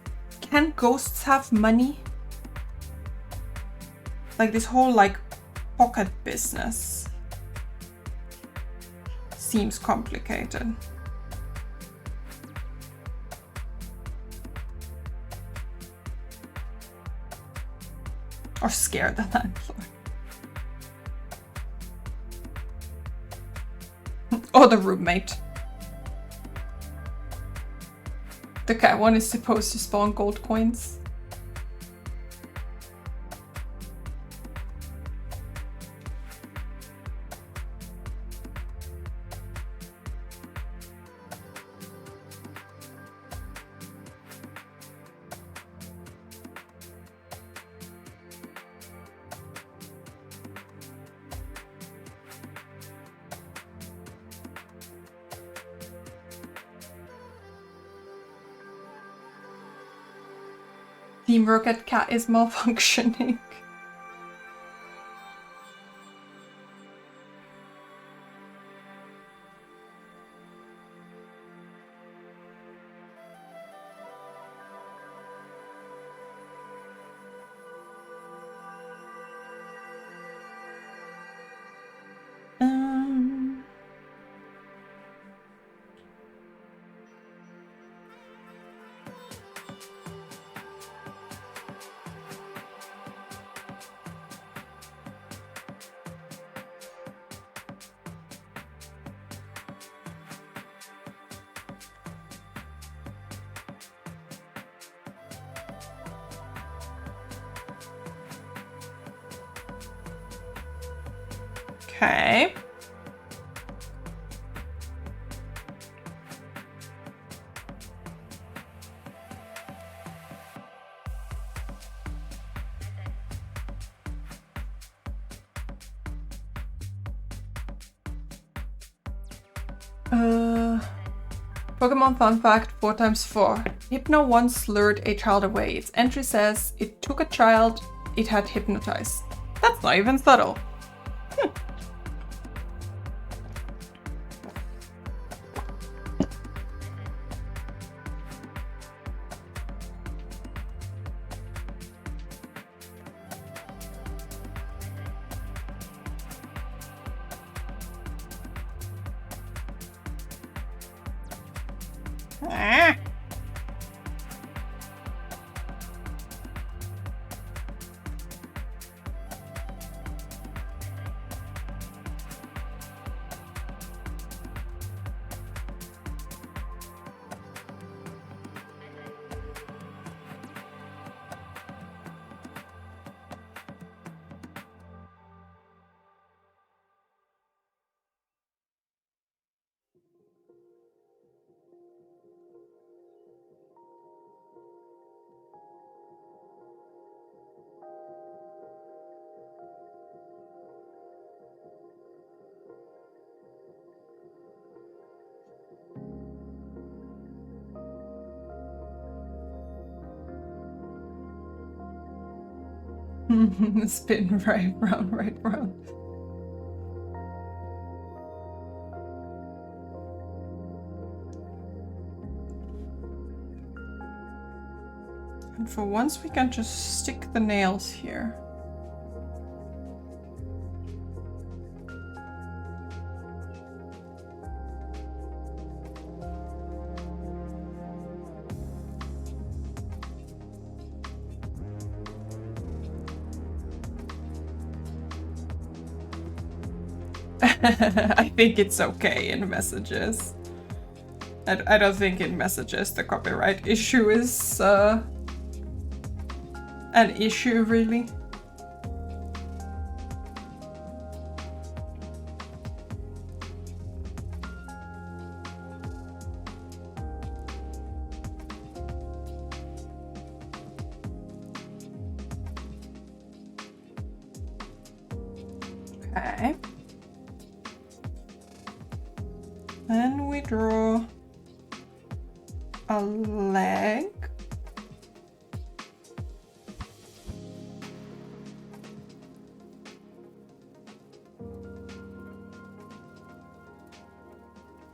can ghosts have money? Like this whole like pocket business seems complicated. Or scare the landlord. Or the roommate. The cat one is supposed to spawn gold coins. Team Rocket Cat is malfunctioning. Okay. Pokemon fun fact 4 times 4. Hypno once lured a child away. Its entry says it took a child it had hypnotized. That's not even subtle. Spin right round, right round. And for once we can just stick the nails here. I think it's okay in messages. I don't think in messages the copyright issue is an issue, really. Okay. Then we draw a leg.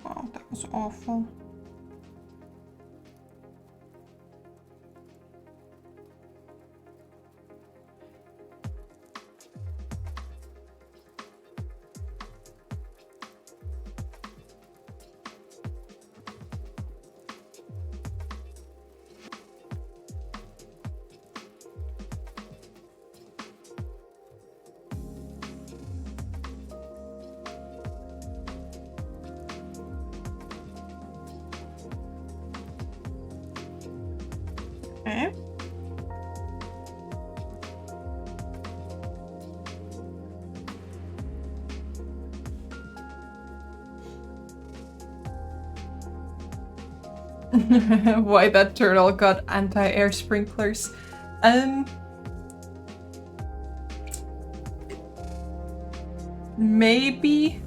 Wow, that was awful. Okay. Why that turtle got anti-air sprinklers. Maybe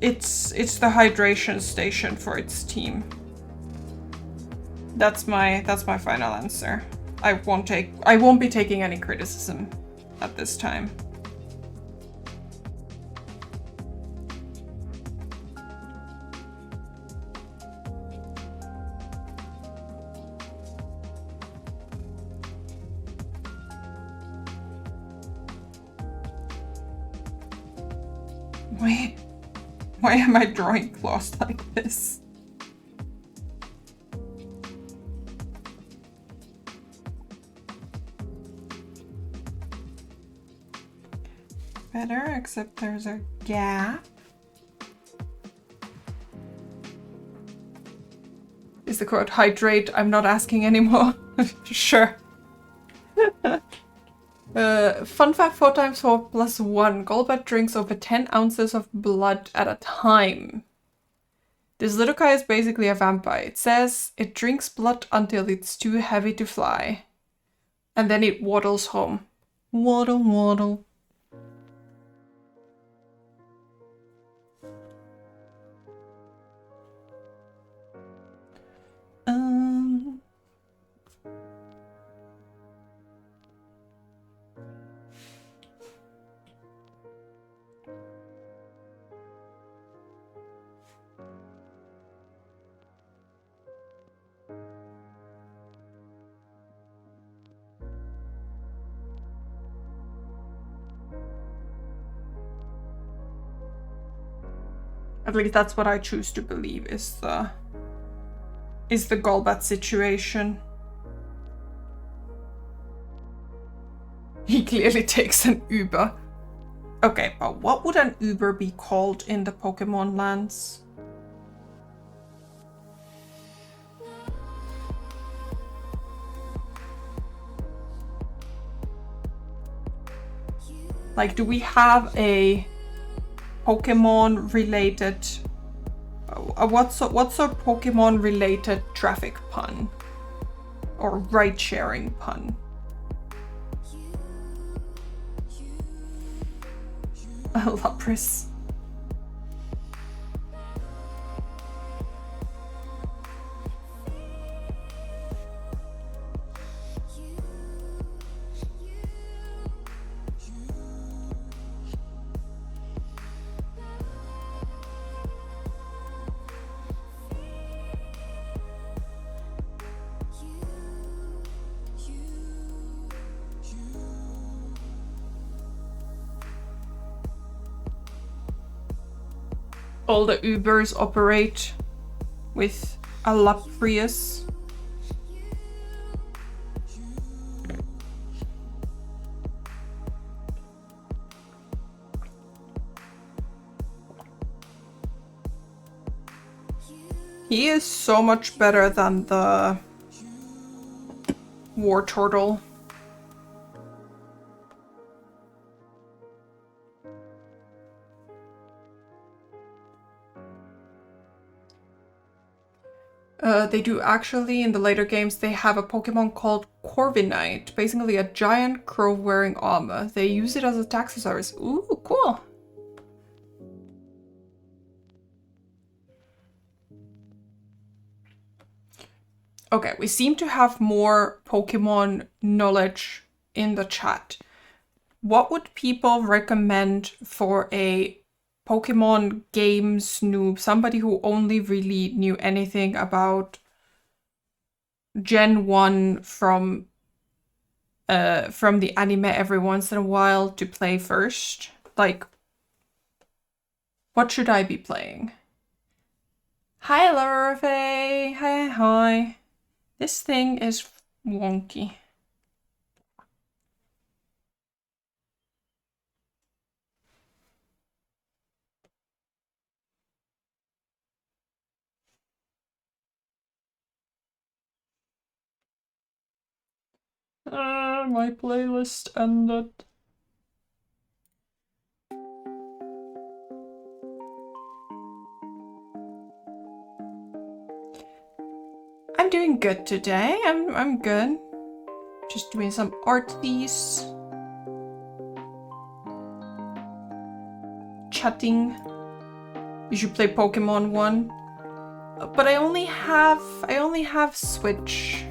it's the hydration station for its team. That's my final answer. I won't be taking any criticism at this time. Why am I drawing claws like this? Better, except there's a gap. Is the quote hydrate? I'm not asking anymore. Sure. Fun fact, 4 times 4 plus 1. Golbat drinks over 10 ounces of blood at a time. This little guy is basically a vampire. It says it drinks blood until it's too heavy to fly. And then it waddles home. Waddle, waddle. At least that's what I choose to believe is the Golbat situation. He clearly takes an Uber. Okay, but what would an Uber be called in the Pokemon lands? Like, do we have a Pokemon related what's a Pokemon related traffic pun or ride sharing pun? Lapras. All the Ubers operate with a Lapras. He is so much better than the War Turtle. They do actually, in the later games, they have a Pokemon called Corviknight, basically a giant crow wearing armor. They use it as a Taxosaurus. Ooh, cool. Okay, we seem to have more Pokemon knowledge in the chat. What would people recommend for a Pokemon game snoop, somebody who only really knew anything about Gen 1 from the anime every once in a while to play first? Like, what should I be playing? Hi, Lorfe! Hi. This thing is wonky. My playlist ended. I'm doing good today. I'm good. Just doing some arties. Chatting. You should play Pokemon 1. But I only have Switch.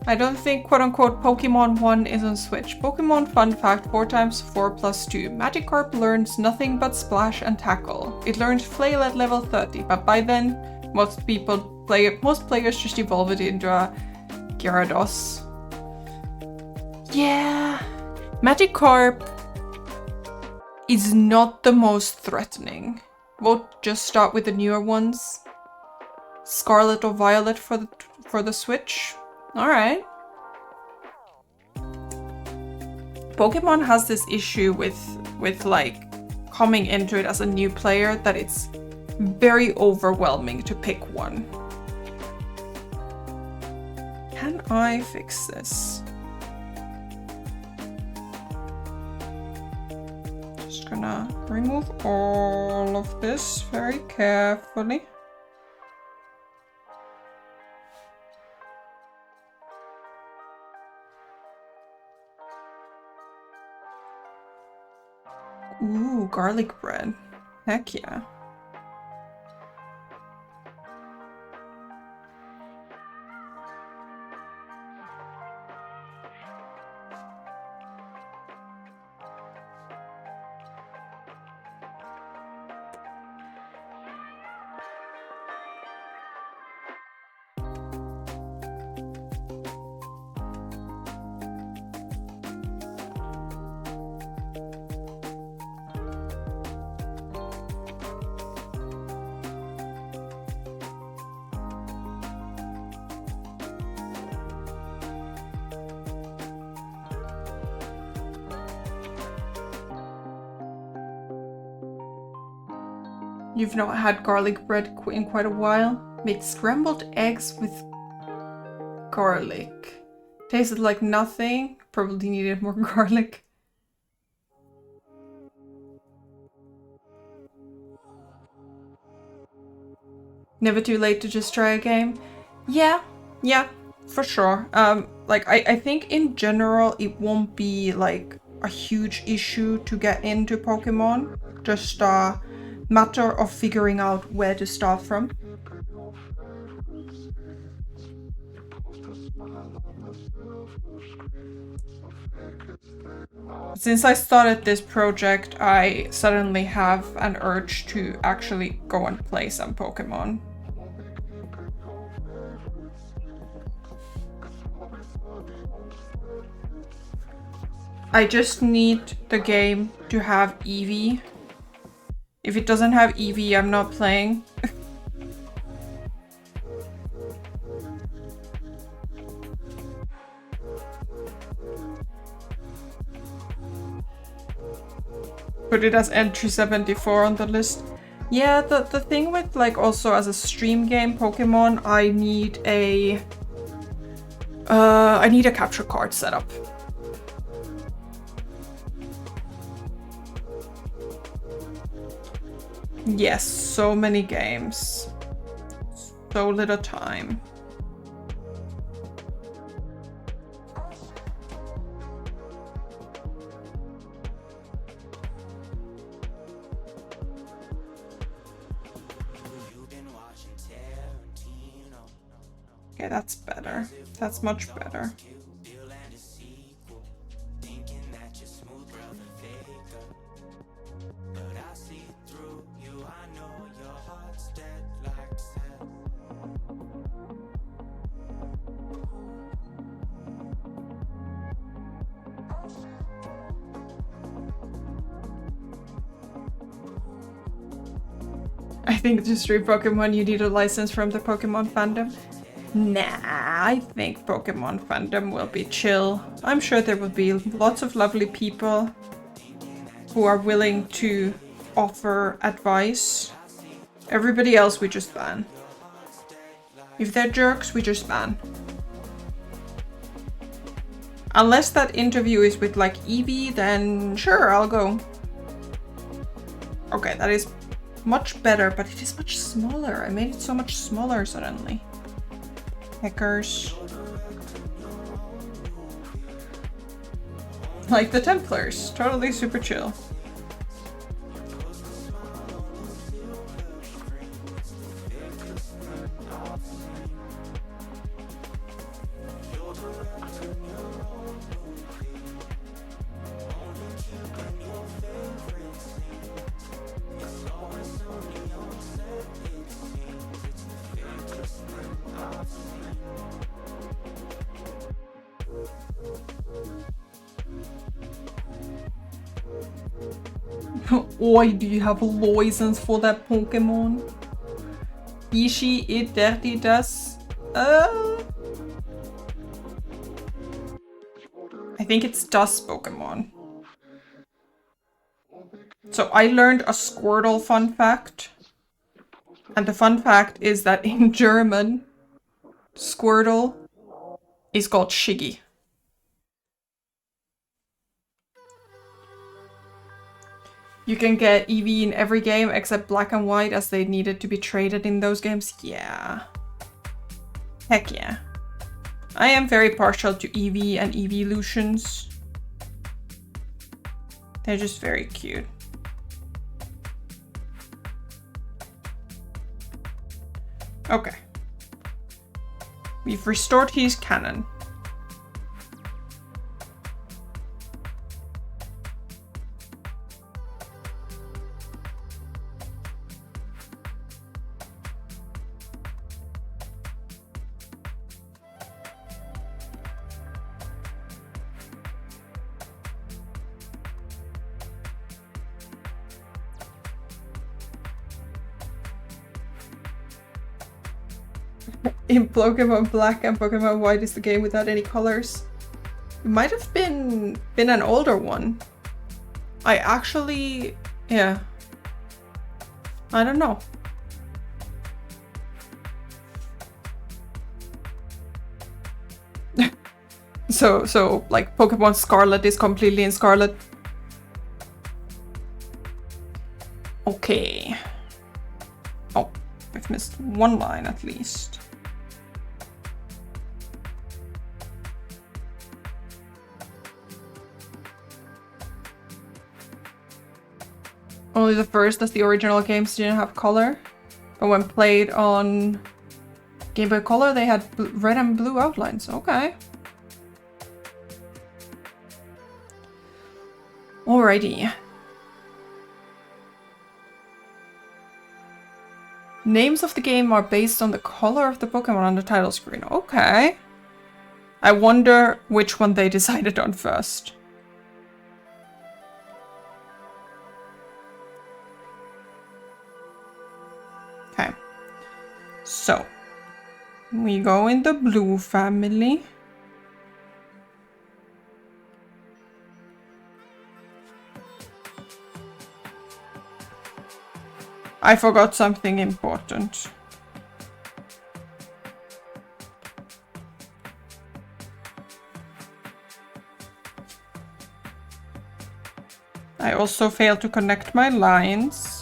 I don't think quote-unquote Pokemon 1 is on Switch. Pokemon fun fact, 4 times 4 plus 2. Magikarp learns nothing but Splash and Tackle. It learns Flail at level 30, but by then most players just evolve it into a Gyarados. Yeah. Magikarp is not the most threatening. We'll just start with the newer ones. Scarlet or Violet for the Switch. Alright. Pokemon has this issue with like coming into it as a new player that it's very overwhelming to pick one. Can I fix this? Just gonna remove all of this very carefully. Ooh, garlic bread. Heck yeah. You've not had garlic bread in quite a while? Made scrambled eggs with garlic. Tasted like nothing. Probably needed more garlic. Never too late to just try a game? Yeah, for sure. Like I think in general it won't be like a huge issue to get into Pokemon. Just matter of figuring out where to start from. Since I started this project, I suddenly have an urge to actually go and play some Pokemon. I just need the game to have Eevee. If it doesn't have Eevee, I'm not playing. Put it as entry 74 on the list. Yeah, the thing with like also as a stream game Pokemon, I need a capture card setup. Yes, so many games. So little time. Okay, that's better. That's much better. I think to stream Pokemon you need a license from the Pokemon fandom. Nah, I think Pokemon fandom will be chill. I'm sure there will be lots of lovely people who are willing to offer advice. Everybody else we just ban. If they're jerks, we just ban. Unless that interview is with like Eevee, then sure, I'll go. Okay, that is much better, but it is much smaller. I made it so much smaller suddenly. Hackers. Like the Templars, totally super chill. Oi, do you have a license for that Pokemon? Ishi it dirty does. I think it's Dust Pokemon. So I learned a Squirtle fun fact. And the fun fact is that in German, Squirtle is called Shiggy. You can get Eevee in every game except Black and White as they needed to be traded in those games. Yeah. Heck yeah. I am very partial to Eevee and Eeveelutions. They're just very cute. Okay. We've restored his cannon. In Pokemon Black and Pokemon White is the game without any colors. It might have been an older one. I actually, yeah. I don't know. So like Pokemon Scarlet is completely in Scarlet. Okay. Oh, I've missed one line at least. Only the first, as the original games didn't have color. But when played on Game Boy Color, they had red and blue outlines. Okay. Alrighty. Names of the game are based on the color of the Pokemon on the title screen. Okay. I wonder which one they decided on first. Okay. So, we go in the blue family. I forgot something important. I also failed to connect my lines.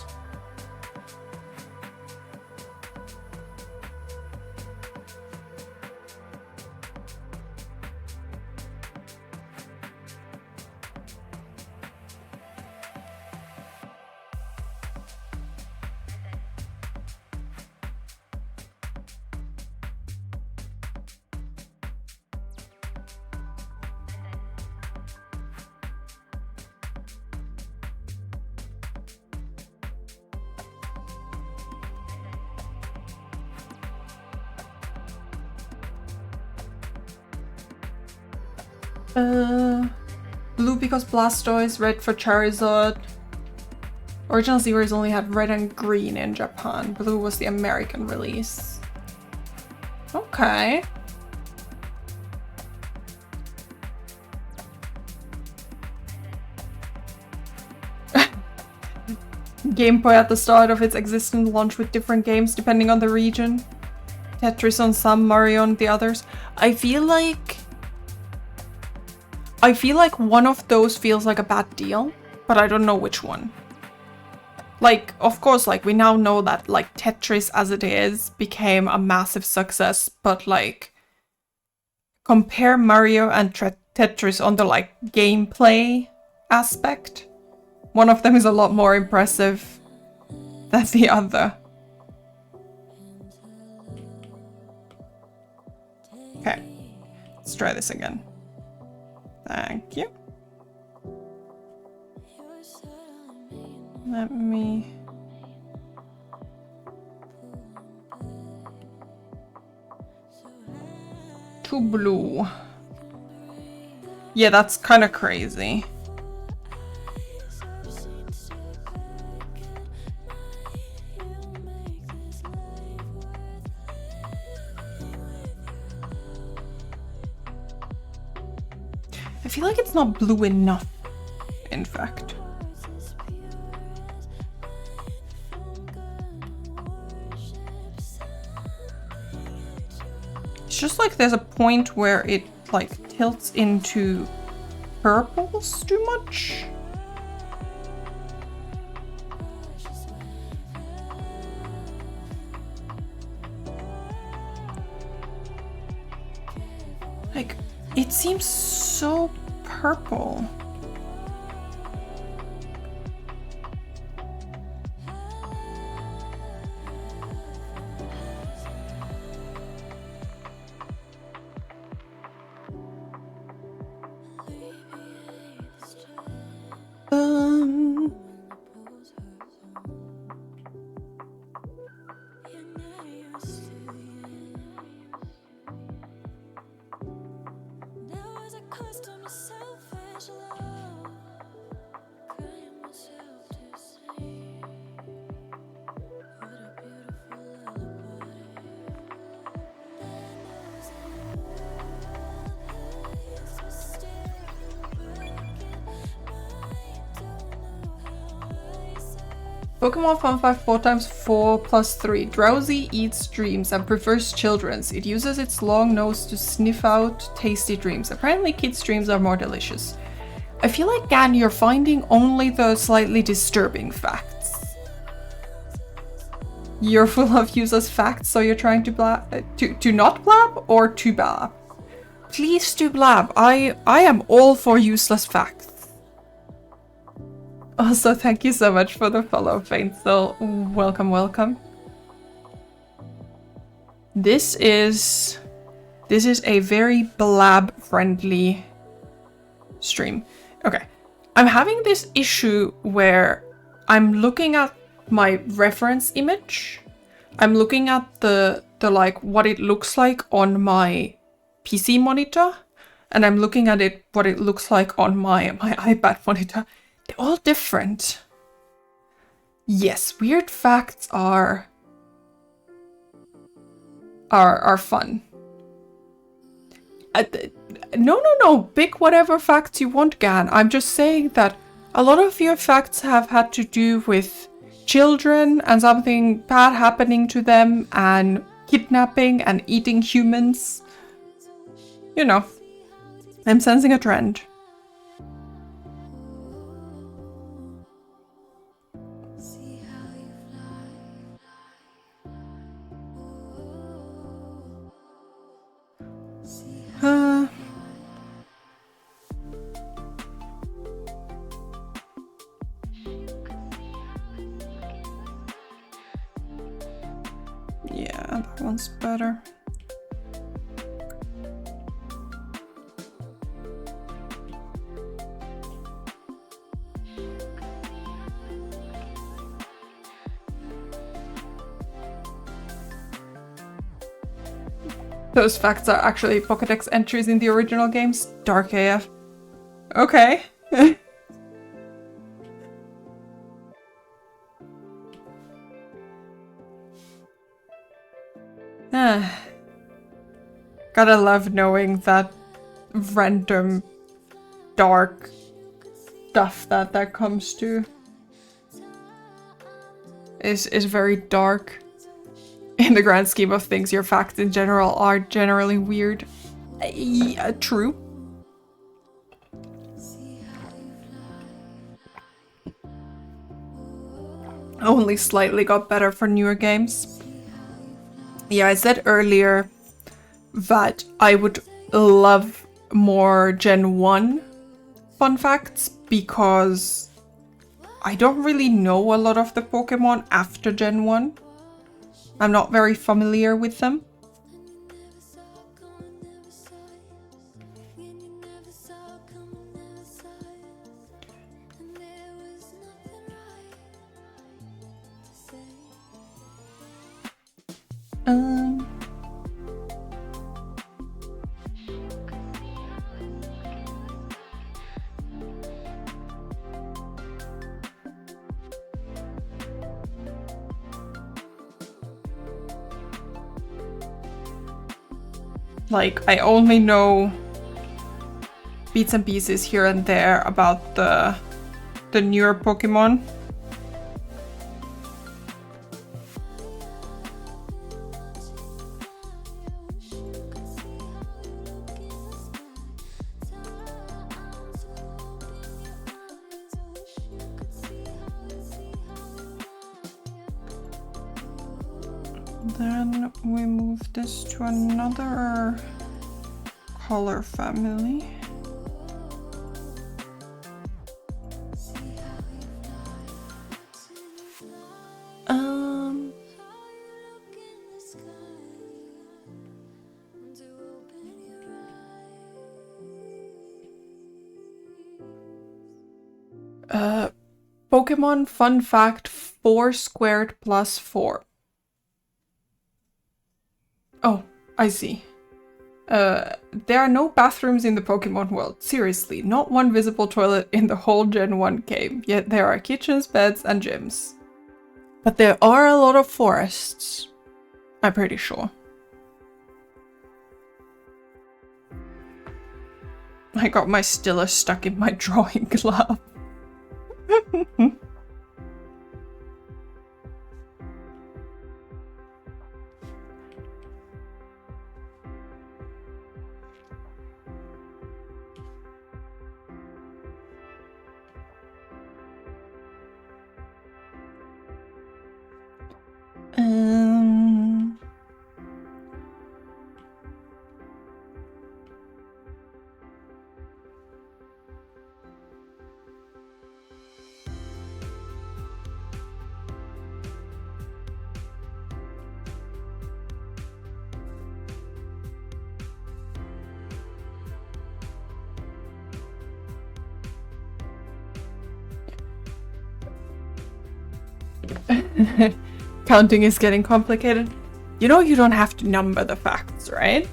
Blue because Blastoise, red for Charizard. Original series only had red and green in Japan. Blue was the American release. Okay. Game Boy at the start of its existence launched with different games depending on the region. Tetris on some, Mario on the others. I feel like one of those feels like a bad deal, but I don't know which one. Like, of course, like, we now know that, like, Tetris as it is became a massive success, but, like, compare Mario and Tetris on the, like, gameplay aspect. One of them is a lot more impressive than the other. Okay, let's try this again. Thank you. Let me... to blue. Yeah, that's kind of crazy. I feel like it's not blue enough, in fact. It's just like there's a point where it like tilts into purples too much. Like, it seems so purple. Pokemon Fun Fact 4 times 4 plus 3. Drowsy eats dreams and prefers children's. It uses its long nose to sniff out tasty dreams. Apparently kids' dreams are more delicious. I feel like, Gan, you're finding only the slightly disturbing facts. You're full of useless facts, so you're trying to to not blab or to blab? Please do blab. I am all for useless facts. Also, thank you so much for the follow, Faintsel. Welcome, welcome. This is a very blab-friendly stream. Okay, I'm having this issue where I'm looking at my reference image. I'm looking at the like what it looks like on my PC monitor, and I'm looking at it what it looks like on my iPad monitor. They're all different. Yes, weird facts are fun. No, pick whatever facts you want, Gan. I'm just saying that a lot of your facts have had to do with children and something bad happening to them and kidnapping and eating humans. You know, I'm sensing a trend. Yeah, that one's better. Those facts are actually Pokédex entries in the original games. Dark AF. Okay. Gotta love knowing that random dark stuff that comes to is very dark. In the grand scheme of things, your facts in general are generally weird. Yeah, true. Only slightly got better for newer games. Yeah, I said earlier that I would love more Gen 1 fun facts because I don't really know a lot of the Pokemon after Gen 1. I'm not very familiar with them. Like, I only know bits and pieces here and there about the newer Pokemon. Then we move this to another color family. Pokemon fun fact 4 squared plus 4. Oh, I see. There are no bathrooms in the Pokemon world. Seriously, not one visible toilet in the whole Gen 1 game. Yet there are kitchens, beds, and gyms. But there are a lot of forests. I'm pretty sure. I got my stylus stuck in my drawing glove. Counting is getting complicated. You know you don't have to number the facts, right?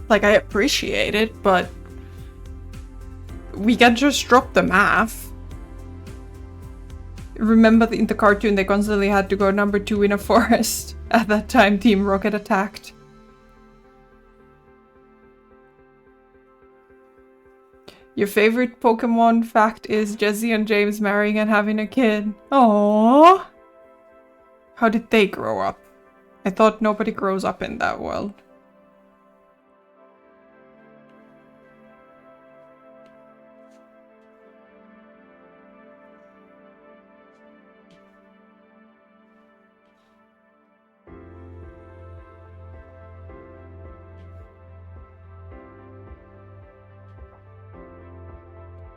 Like, I appreciate it, but we can just drop the math. Remember in the cartoon they constantly had to go number 2 in a forest. At that time, Team Rocket attacked. Your favorite Pokemon fact is Jessie and James marrying and having a kid. Aww. How did they grow up? I thought nobody grows up in that world.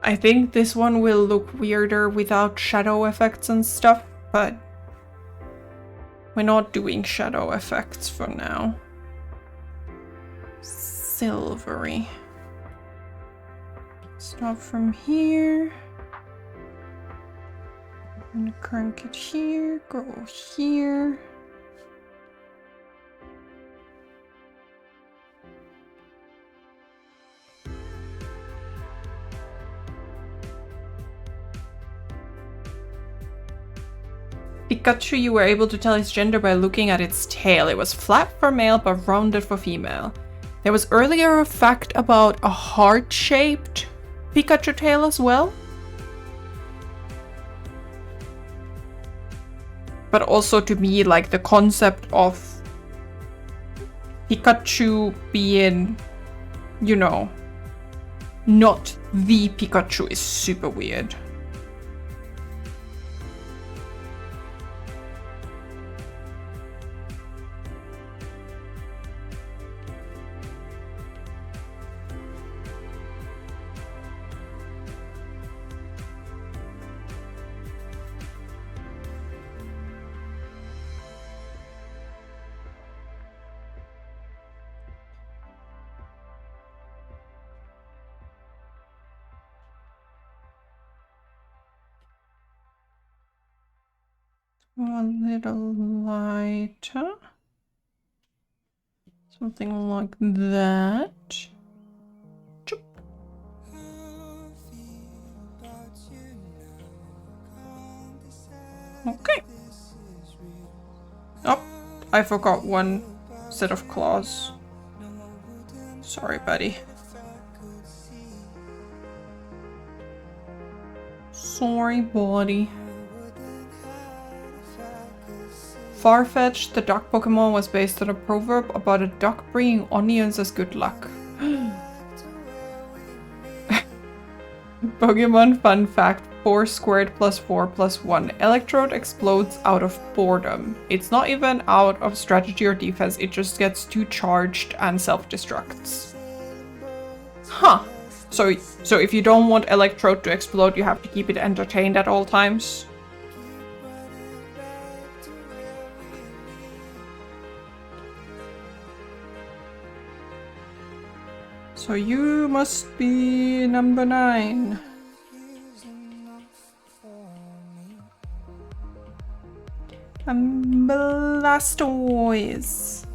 I think this one will look weirder without shadow effects and stuff, but we're not doing shadow effects for now. Silvery. Start from here. I'm gonna crank it here, go here. Pikachu, you were able to tell its gender by looking at its tail. It was flat for male but rounded for female. There was earlier a fact about a heart-shaped Pikachu tail as well. But also to me, like the concept of Pikachu being, you know, not the Pikachu is super weird. A little lighter. Something like that. Choop. Okay. Oh, I forgot one set of claws. Sorry, buddy. Sorry, buddy. Farfetch'd, the duck Pokemon, was based on a proverb about a duck bringing onions as good luck. Pokemon fun fact, 4 squared plus 4 plus 1. Electrode explodes out of boredom. It's not even out of strategy or defense, it just gets too charged and self-destructs. Huh. So if you don't want Electrode to explode, you have to keep it entertained at all times? So you must be number 9. Blastoise.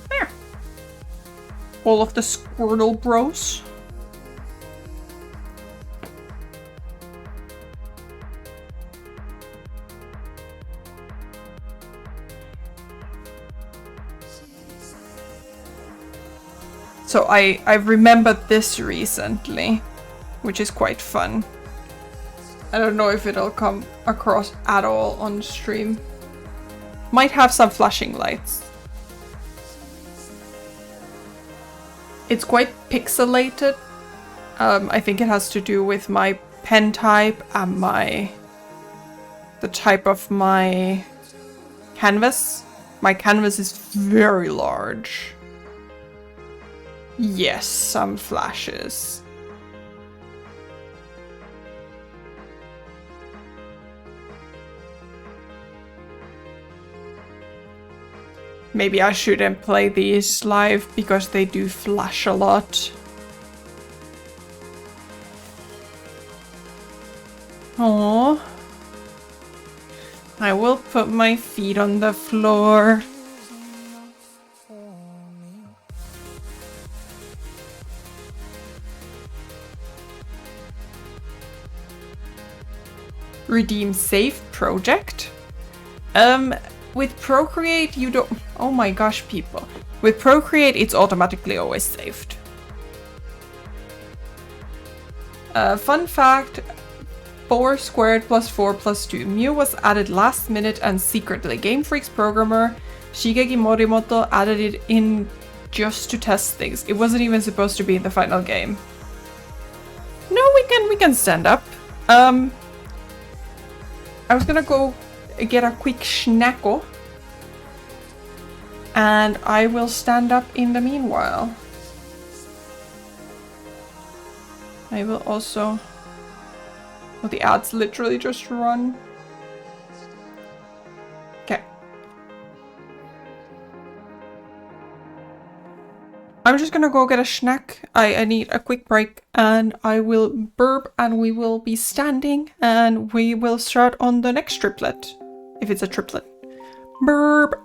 There. All of the Squirtle bros. So I've remembered this recently, which is quite fun. I don't know if it'll come across at all on stream. Might have some flashing lights. It's quite pixelated. I think it has to do with my pen type and the type of my canvas. My canvas is very large. Yes, some flashes. Maybe I shouldn't play these live because they do flash a lot. Aww. I will put my feet on the floor. Redeem save project. With Procreate you don't... Oh my gosh, people. With Procreate, it's automatically always saved. Fun fact, 4 squared plus 4 plus 2. Mew was added last minute and secretly. Game Freak's programmer, Shigeki Morimoto, added it in just to test things. It wasn't even supposed to be in the final game. No, we can stand up. I was gonna go get a quick snacko. And I will stand up in the meanwhile. I will also... Well, the ads literally just run. Okay. I'm just gonna go get a snack. I need a quick break and I will burp and we will be standing and we will start on the next triplet. If it's a triplet. Burp.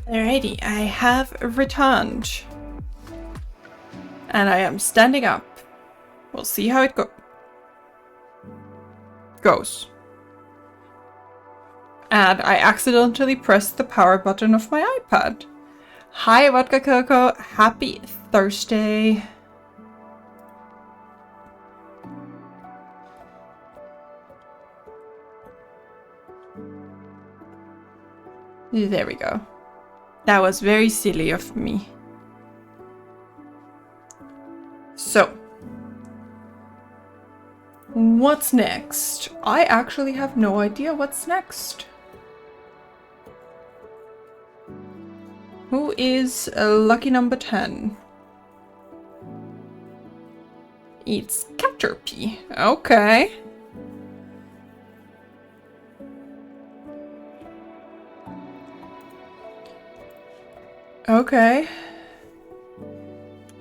Alrighty, I have returned. And I am standing up. We'll see how it goes. And I accidentally pressed the power button of my iPad. Hi, Vodka Coco. Happy Thursday. There we go. That was very silly of me. So, what's next? I actually have no idea what's next. Who is lucky number 10? It's Caterpie. Okay. Okay.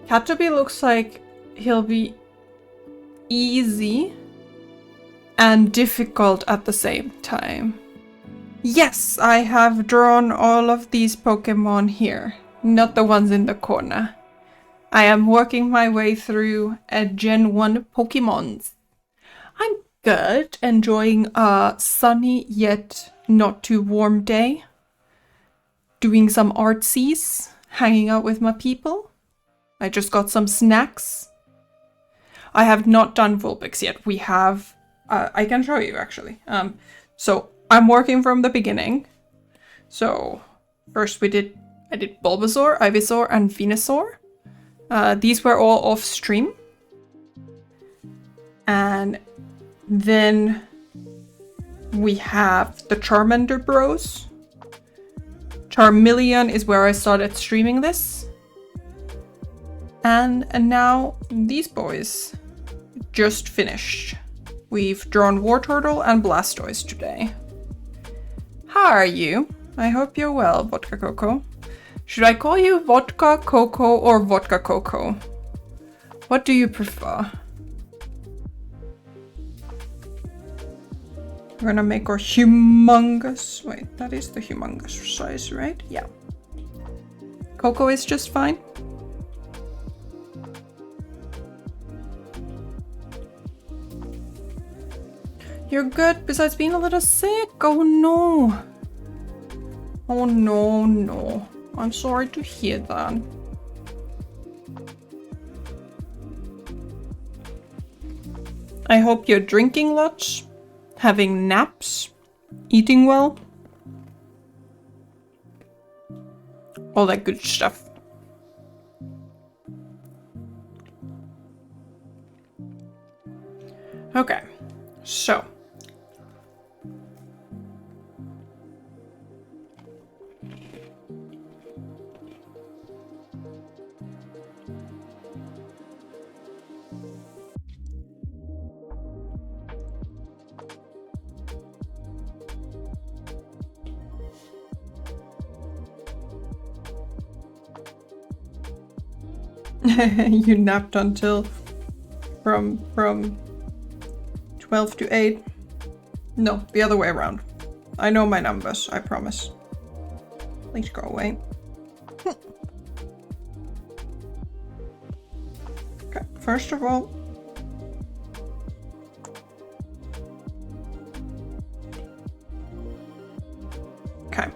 Caterpie looks like he'll be easy and difficult at the same time. Yes, I have drawn all of these Pokemon here, not the ones in the corner. I am working my way through a Gen 1 Pokemons. I'm good, enjoying a sunny yet not too warm day. Doing some artsies, hanging out with my people. I just got some snacks. I have not done Vulpix yet. We have... I can show you, actually. So, I'm working from the beginning. So, first I did Bulbasaur, Ivysaur, and Venusaur. These were all off stream. And then we have the Charmander Bros. Charmeleon is where I started streaming this. And now these boys just finished. We've drawn Wartortle and Blastoise today. How are you? I hope you're well, Vodka Coco. Should I call you Vodka Coco or Vodka Coco? What do you prefer? We're gonna make our humongous... Wait, that is the humongous size, right? Yeah. Coco is just fine. You're good, besides being a little sick. Oh no. Oh no, no. I'm sorry to hear that. I hope you're drinking lots, having naps, eating well. All that good stuff. Okay, so. You napped until from 12 to 8. No, the other way around. I know my numbers, I promise. Please go away. Okay, first of all, okay.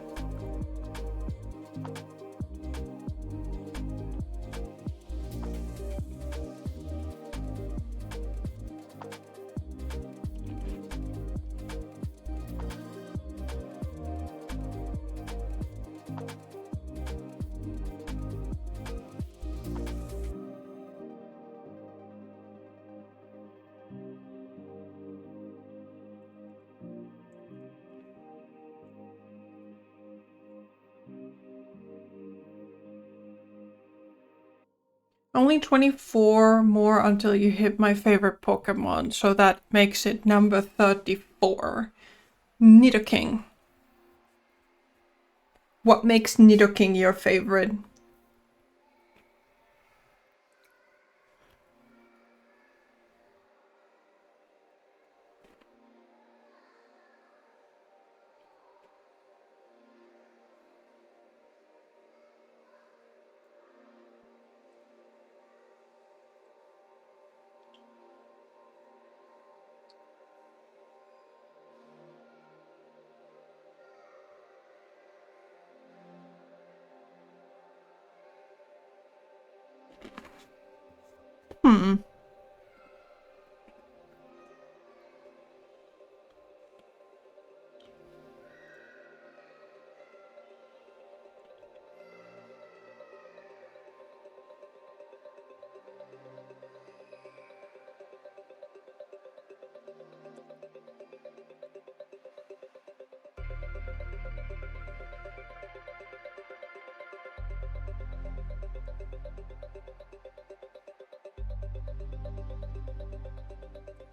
Only 24 more until you hit my favorite Pokemon, so that makes it number 34. Nidoking. What makes Nidoking your favorite?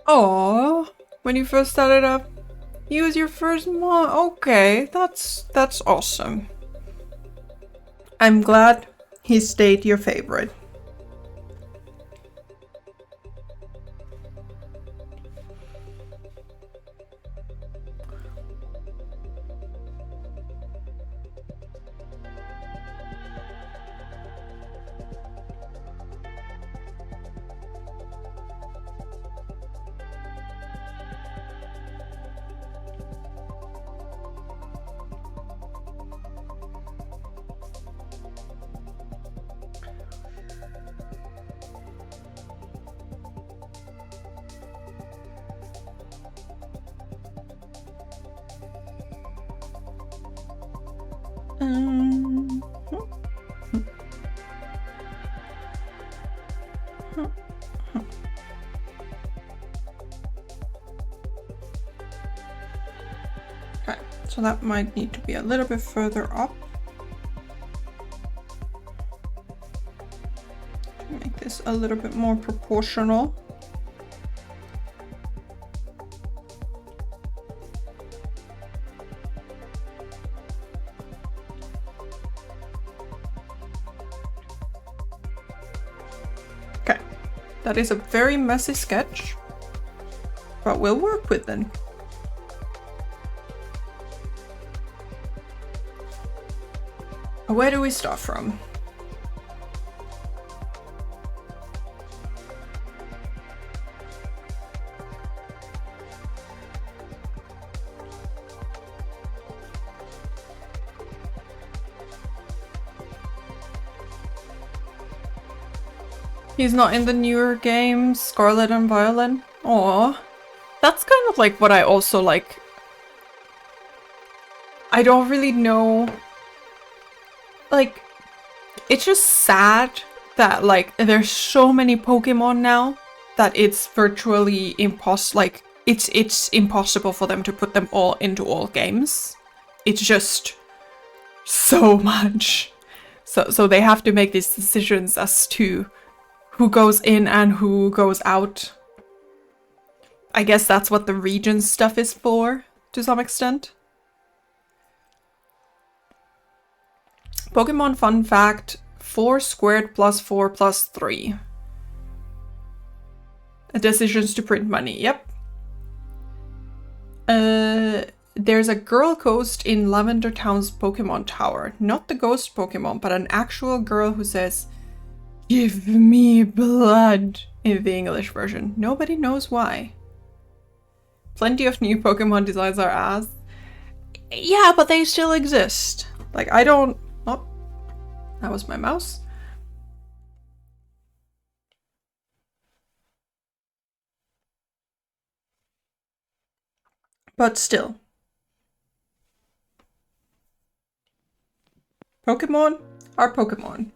Oh, when you first started up, he was your first mom. Okay, that's awesome. I'm glad he stayed your favorite. Okay, so that might need to be a little bit further up. To make this a little bit more proportional. Okay, that is a very messy sketch, but we'll work with it. Where do we start from? He's not in the newer games, Scarlet and Violet. Aww. That's kind of like what I also like. I don't really know. Like, it's just sad that like there's so many Pokemon now that it's virtually impossible. Like it's impossible for them to put them all into all games. It's just so much. So they have to make these decisions as to who goes in and who goes out. I guess that's what the region stuff is for, to some extent. Pokemon fun fact, 4 squared plus 4 plus 3. Decisions to print money, yep. There's a girl ghost in Lavender Town's Pokemon Tower. Not the ghost Pokemon, but an actual girl who says, "Give me blood," in the English version. Nobody knows why. Plenty of new Pokemon designs are asked. Yeah, but they still exist. Like, I don't... Oh, that was my mouse. But still. Pokemon are Pokemon.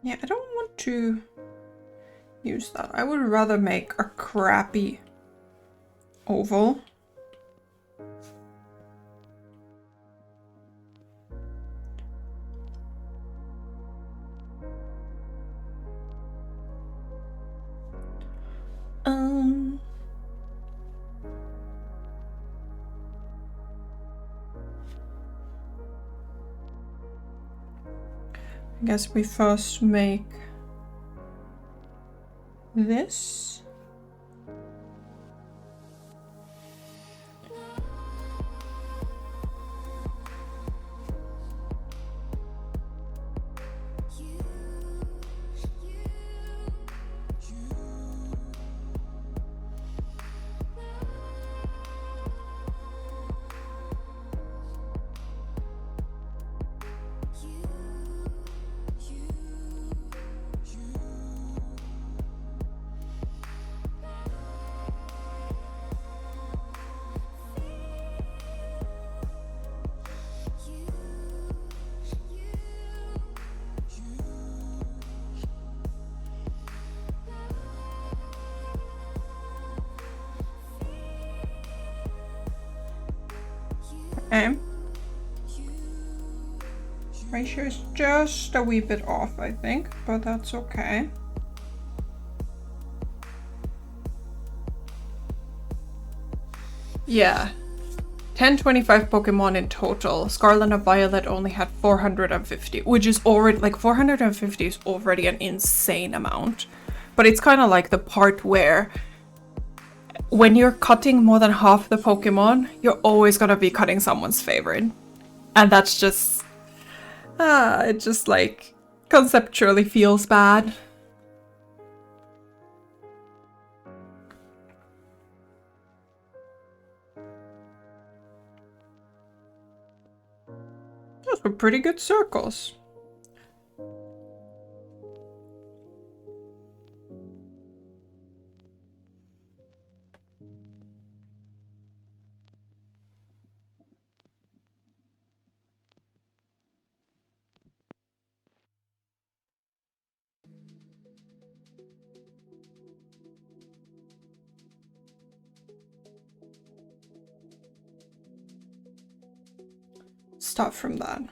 Yeah, I don't want to use that. I would rather make a crappy oval. I guess we first make this. Okay. Ratio is just a wee bit off, I think, but that's okay. Yeah. 1025 Pokemon in total. Scarlet and Violet only had 450, which is already, like, 450 is already an insane amount. But it's kind of like the part where when you're cutting more than half the Pokemon, you're always gonna be cutting someone's favorite. And that's just... it just, like, conceptually feels bad. Those were pretty good circles. Start from that.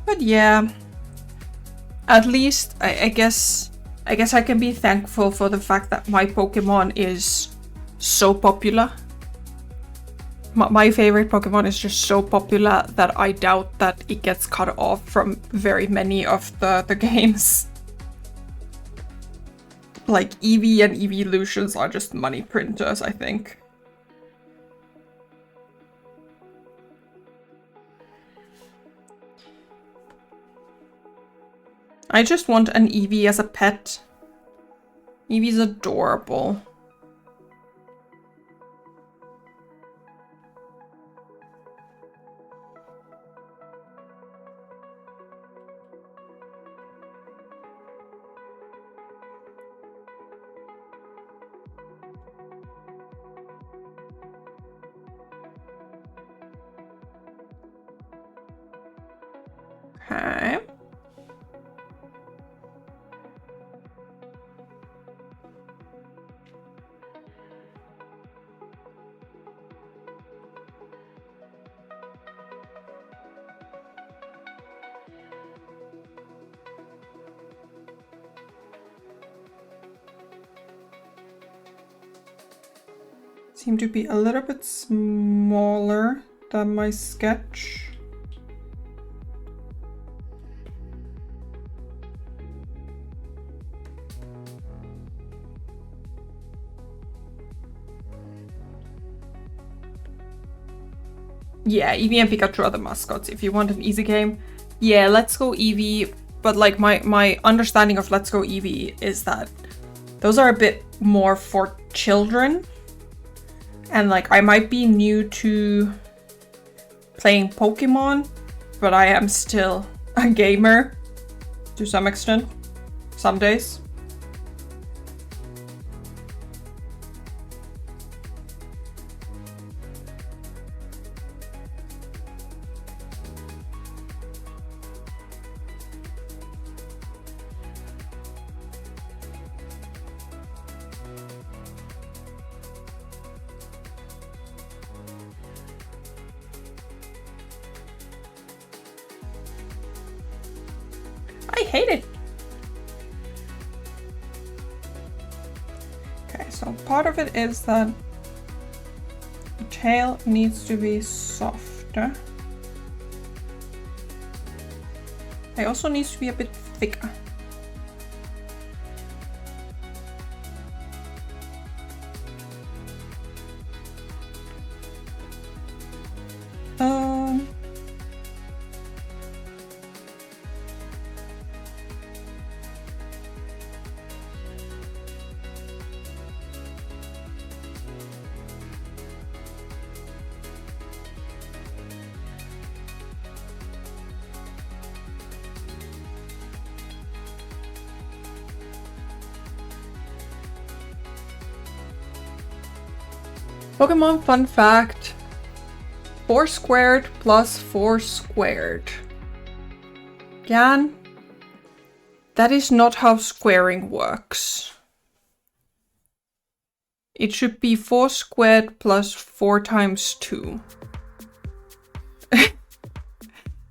But yeah, at least I guess I can be thankful for the fact that my Pokemon is so popular. My favorite Pokemon is just so popular that I doubt that it gets cut off from very many of the games. Like, Eevee and Evolutions are just money printers, I think. I just want an Eevee as a pet. Eevee's adorable. Okay. Seem to be a little bit smaller than my sketch. Yeah, Eevee and Pikachu are the mascots. If you want an easy game, yeah, Let's Go Eevee. But like my understanding of Let's Go Eevee is that those are a bit more for children. And like, I might be new to playing Pokemon, but I am still a gamer to some extent, some days. I hate it. Okay, so part of it is that the tail needs to be softer. It also needs to be a bit thicker. Pokemon fun fact. 4 squared plus 4 squared. Gan, that is not how squaring works. It should be 4 squared plus 4 times 2.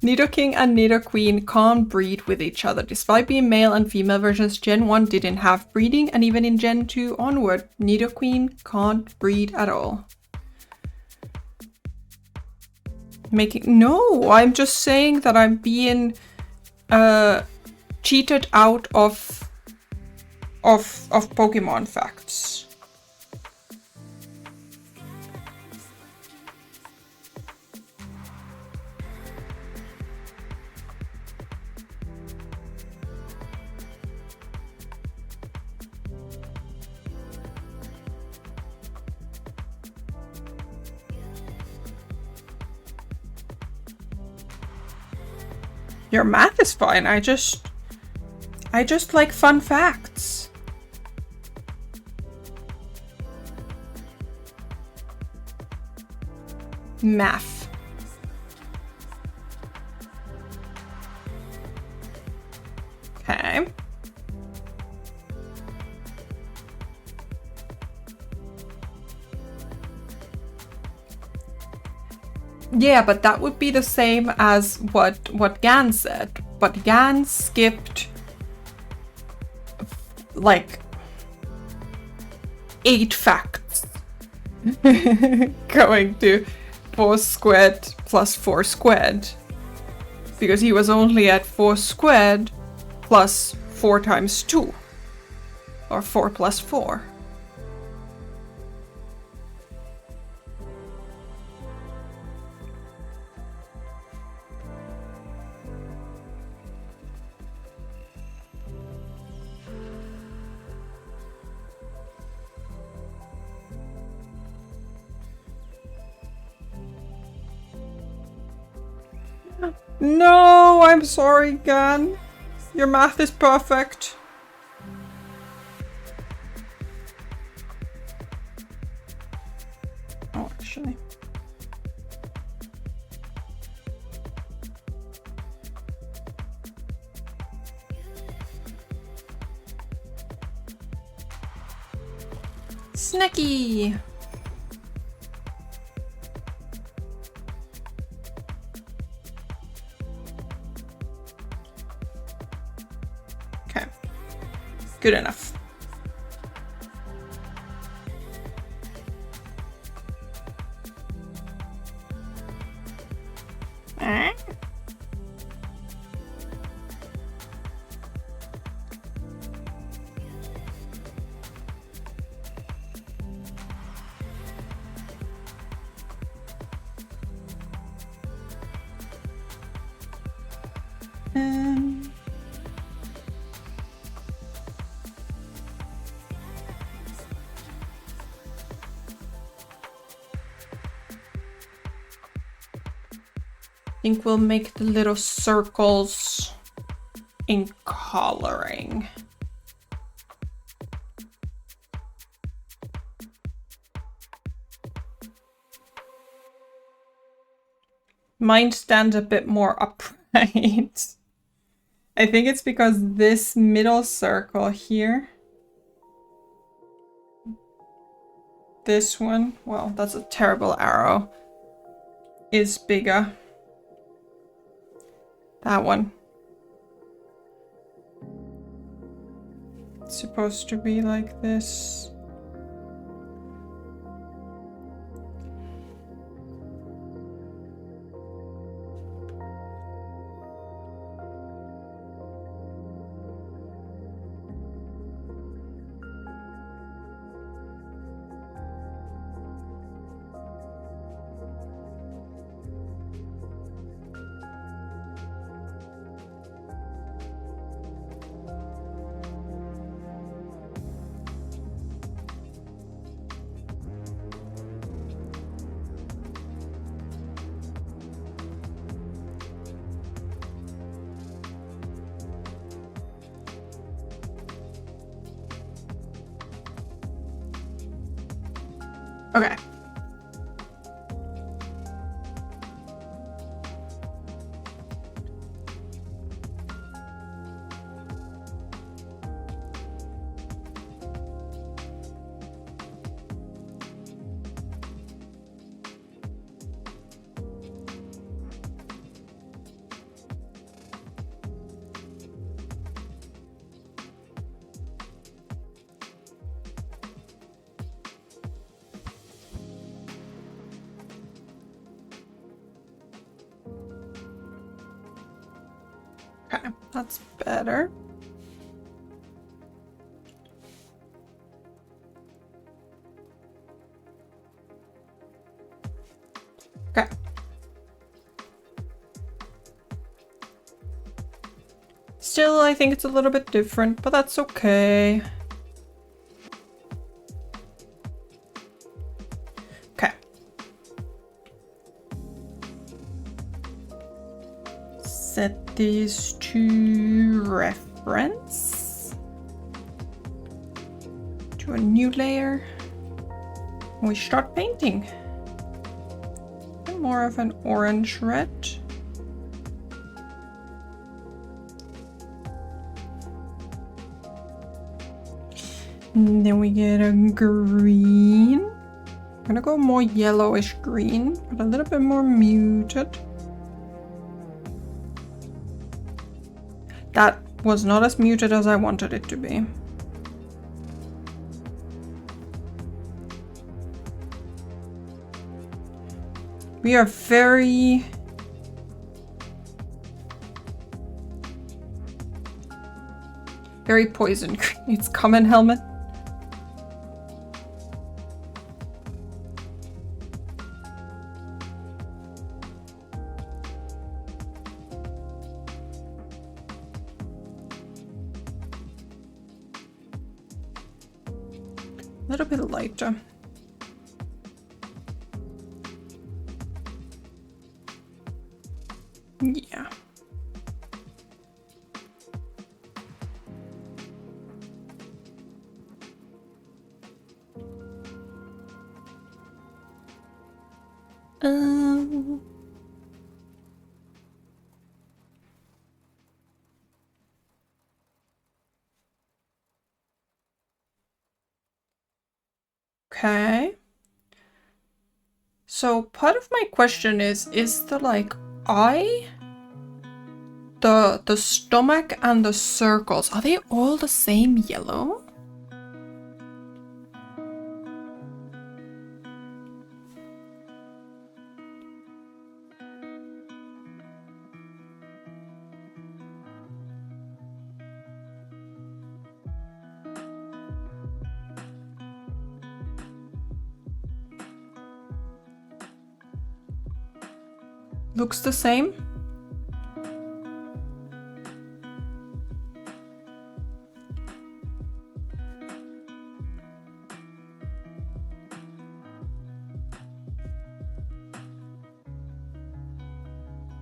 Nidoking and Nidoqueen can't breed with each other. Despite being male and female versions, Gen 1 didn't have breeding, and even in Gen 2 onward, Nidoqueen can't breed at all. No, I'm just saying that I'm being cheated out of Pokemon facts. Your math is fine. I just like fun facts. Math. Okay. Yeah, but that would be the same as what Gan said. But Gan skipped like 8 facts. Going to 4 squared plus 4 squared. Because he was only at 4 squared plus 4 times 2. Or 4 plus 4. No, I'm sorry, Gan. Your math is perfect. Oh, actually. Snacky. Good enough. I think we'll make the little circles in coloring. Mine stands a bit more upright. I think it's because this middle circle here, this one, well, that's a terrible arrow, is bigger. That one. It's supposed to be like this. Okay. That's better. Okay. Still, I think it's a little bit different, but that's okay. Okay. Set these to reference. To a new layer. We start painting. More of an orange red. And then we get a green. I'm gonna go more yellowish green, but a little bit more muted. That was not as muted as I wanted it to be. We are very poison green. It's common helmet. A little bit lighter. Yeah. Okay. So part of my question is the like eye, the stomach and the circles, are they all the same yellow? Looks the same.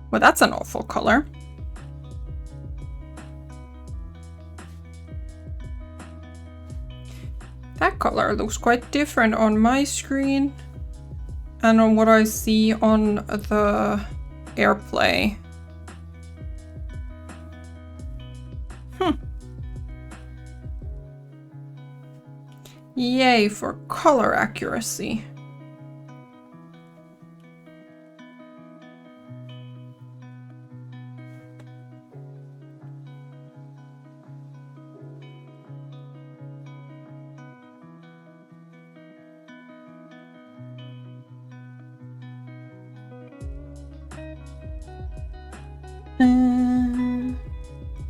Well, that's an awful color. That color looks quite different on my screen and on what I see on the AirPlay. Yay for color accuracy.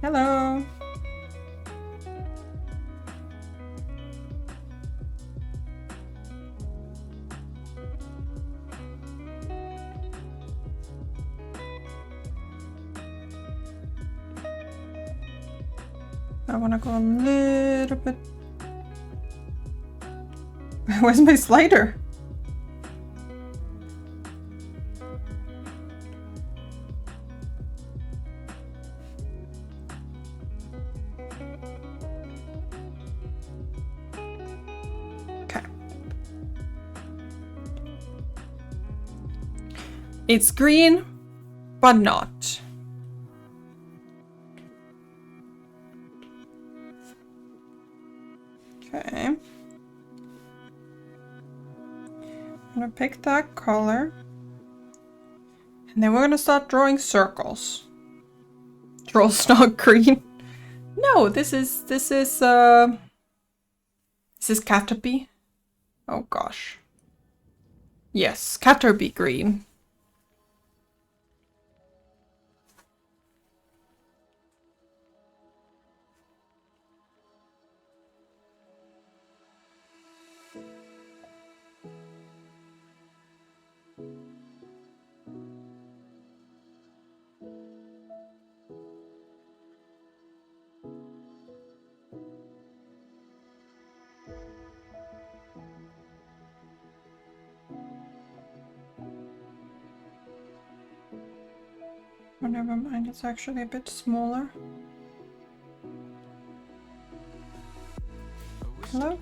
Hello. I want to go a little bit. Where's my slider? Okay. It's green, but not. Okay. I'm gonna pick that color. And then we're gonna start drawing circles. Troll's not green. No, this is Caterpie? Oh gosh. Yes, Caterpie green. Oh, never mind, it's actually a bit smaller. Hello?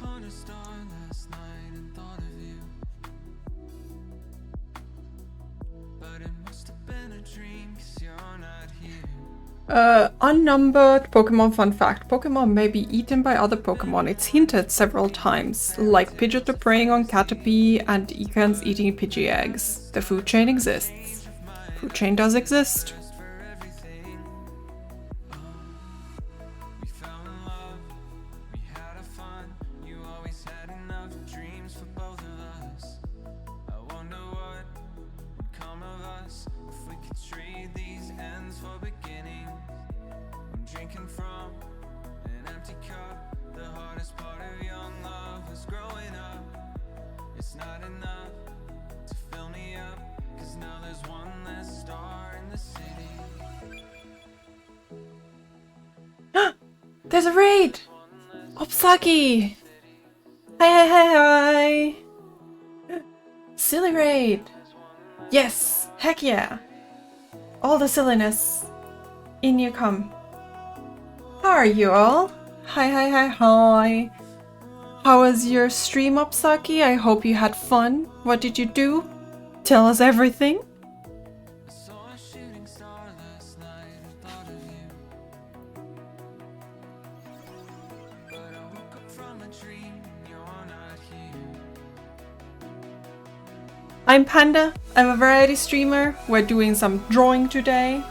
Unnumbered Pokemon fun fact. Pokemon may be eaten by other Pokemon. It's hinted several times, like Pidgeotto preying on Caterpie and Ekans eating Pidgey eggs. The food chain exists. Food chain does exist. There's a raid! Opsaki! Hi! Silly raid! Yes! Heck yeah! All the silliness. In you come. How are you all? Hi! How was your stream, Opsaki? I hope you had fun. What did you do? Tell us everything. I'm Panda, I'm a variety streamer. We're doing some drawing today.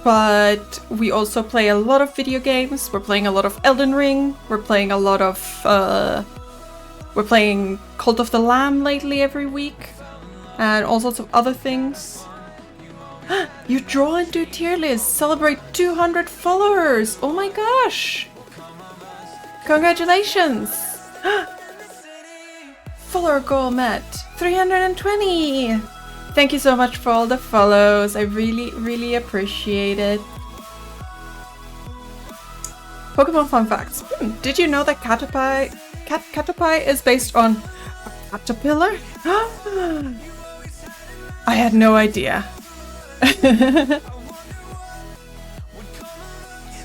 But we also play a lot of video games. We're playing a lot of Elden Ring. We're playing a lot of... we're playing Cult of the Lamb lately every week. And all sorts of other things. You draw and do tier lists. Celebrate 200 followers. Oh my gosh. Congratulations. Follower goal met. 320! Thank you so much for all the follows. I really appreciate it. Pokemon fun facts. Did you know that Caterpie is based on a caterpillar? I had no idea.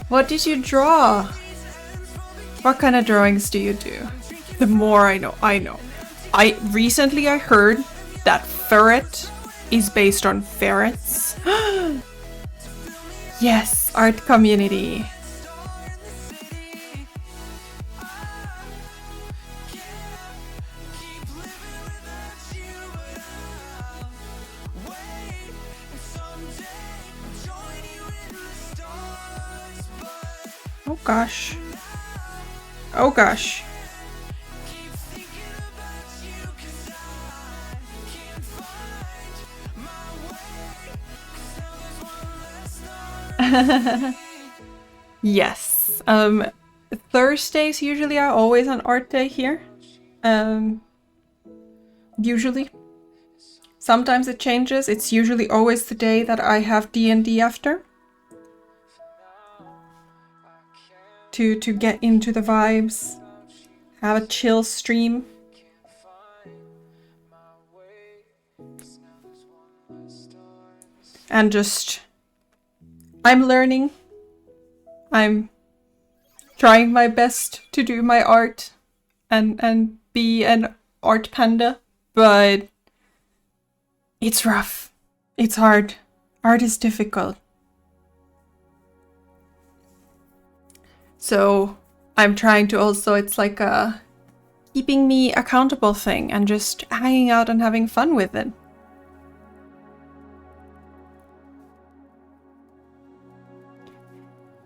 What did you draw? What kind of drawings do you do? The more I know. Recently I heard that ferret is based on ferrets. Yes, art community. Oh gosh. Oh gosh. Yes. Thursdays usually are always an art day here. Usually. Sometimes it changes. It's usually always the day that I have D&D after. To get into the vibes. Have a chill stream. And just... I'm learning. I'm trying my best to do my art and be an art panda, but it's rough. It's hard. Art is difficult. So I'm trying to also, it's like a keeping me accountable thing and just hanging out and having fun with it.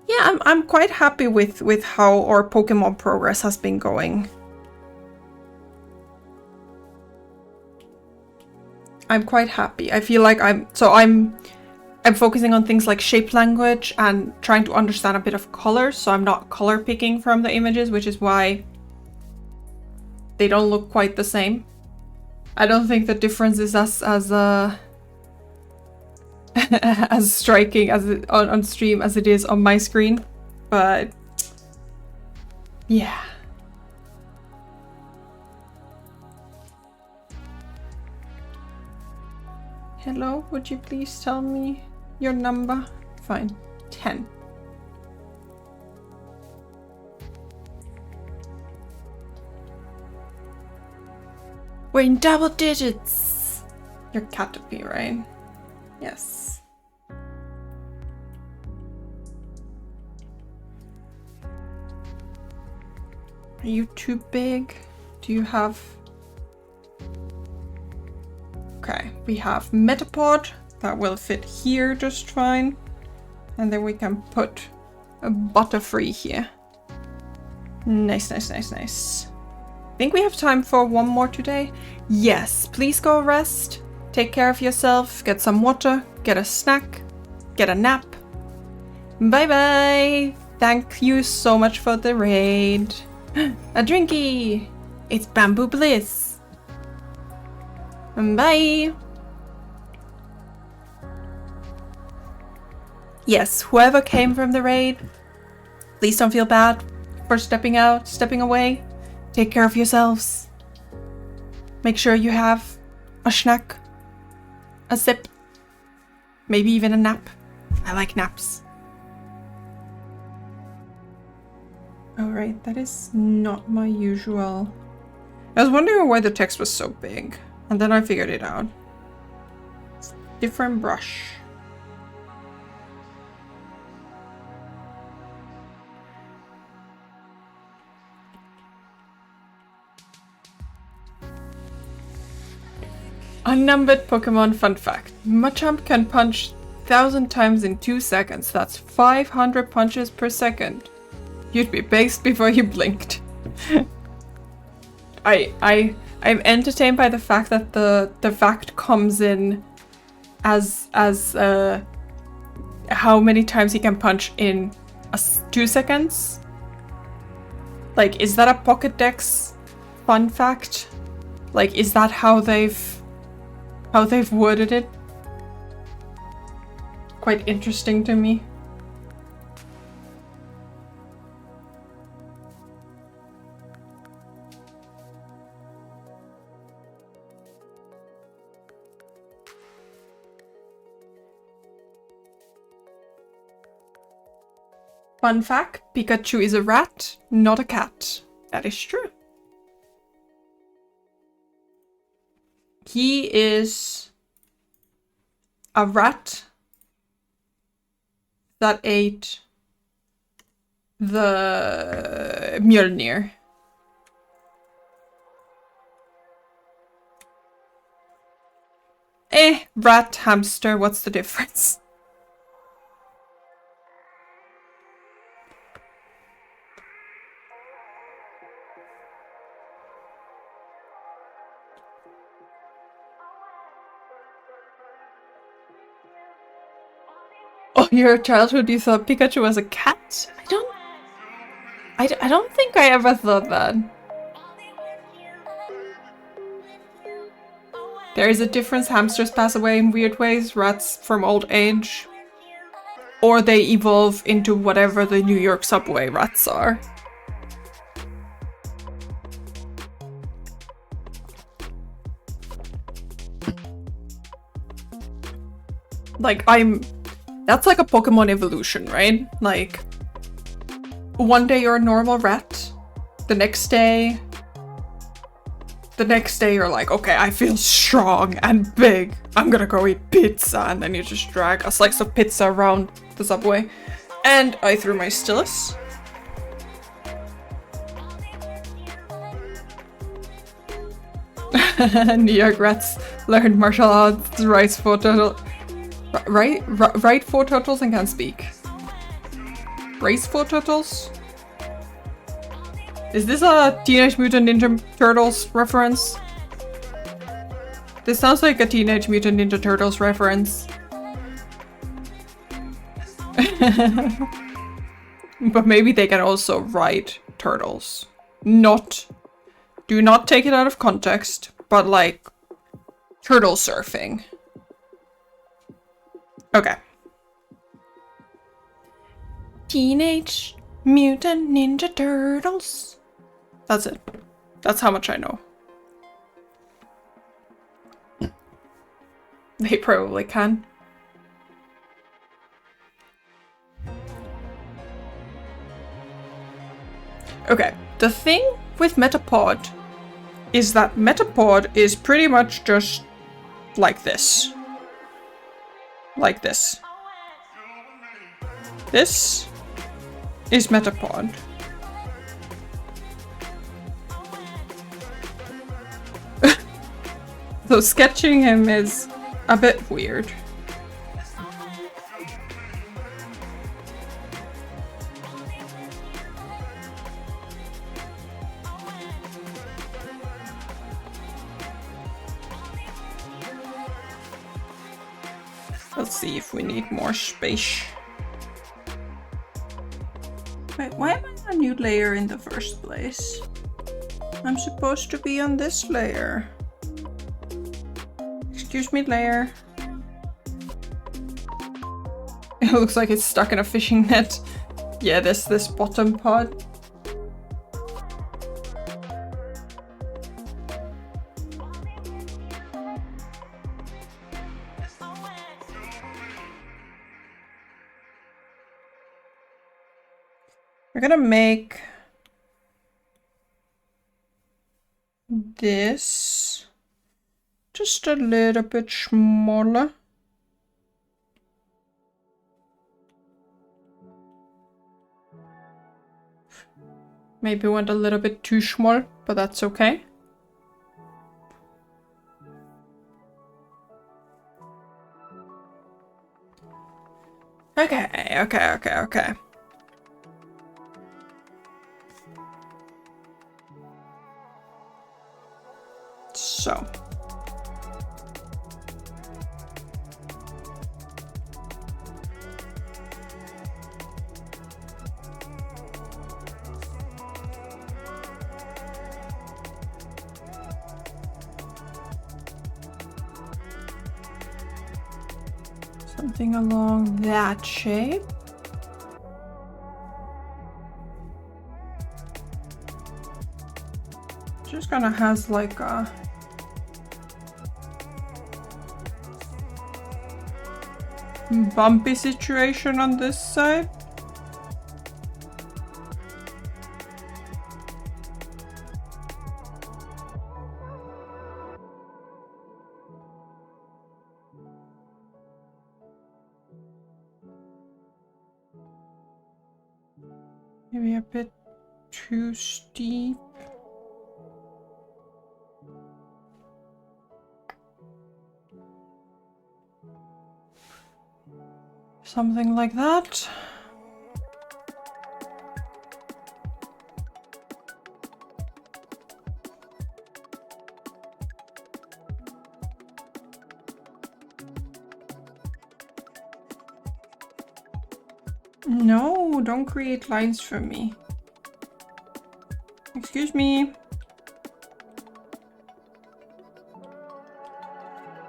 Yeah, I'm quite happy with how our Pokemon progress has been going. I'm quite happy. I feel like I'm focusing on things like shape language and trying to understand a bit of color, so I'm not color picking from the images, which is why they don't look quite the same. I don't think the difference is as as striking as it, on stream as it is on my screen, but yeah. Hello, would you please tell me your number? Fine. 10. We're in double digits! You're Caterpie, right? Yes. Are you too big? Do you have... Okay, we have Metapod. That will fit here just fine. And then we can put a Butterfree here. Nice, nice, nice, nice. Think we have time for one more today? Yes, please go rest. Take care of yourself, get some water, get a snack, get a nap. Bye bye! Thank you so much for the raid. A drinky! It's Bamboo Bliss. Bye! Yes, whoever came from the raid, please don't feel bad for stepping out, stepping away. Take care of yourselves. Make sure you have a snack, a sip, maybe even a nap. I like naps. Alright, that is not my usual. I was wondering why the text was so big, and then I figured it out. Different brush. Unnumbered Pokemon fun fact. Machamp can punch 1,000 times in 2 seconds. That's 500 punches per second. You'd be based before you blinked. I'm entertained by the fact that the fact comes in as how many times he can punch in 2 seconds. Like, is that a Pokédex fun fact? Like, is that how they've worded it? Quite interesting to me. Fun fact, Pikachu is a rat, not a cat. That is true. He is a rat that ate the Mjolnir. Rat, hamster, what's the difference? Oh, your childhood, you thought Pikachu was a cat? I don't think I ever thought that. There is a difference. Hamsters pass away in weird ways, rats from old age. Or they evolve into whatever the New York subway rats are. Like, that's like a Pokemon evolution, right? Like, one day you're a normal rat, the next day you're like, okay, I feel strong and big, I'm gonna go eat pizza, and then you just drag a slice of pizza around the subway. And I threw my stylus. New York rats learned martial arts, rights for turtle. Right 4 turtles and can speak. Race 4 turtles? Is this a Teenage Mutant Ninja Turtles reference? This sounds like a Teenage Mutant Ninja Turtles reference. But maybe they can also ride turtles. Do not take it out of context, but like turtle surfing. Okay. Teenage Mutant Ninja Turtles. That's it. That's how much I know. They probably can. Okay, the thing with Metapod is that Metapod is pretty much just like this. Like this. This is Metapod. So sketching him is a bit weird. Let's see if we need more space. Wait, why am I on a new layer in the first place? I'm supposed to be on this layer. Excuse me, layer. It looks like it's stuck in a fishing net. Yeah, this bottom pod. We're gonna make this just a little bit smaller. Maybe went a little bit too small, but that's okay. Okay. So. Something along that shape. Just kinda has like a bumpy situation on this side. Maybe a bit too steep. Something like that. No, don't create lines for me. Excuse me.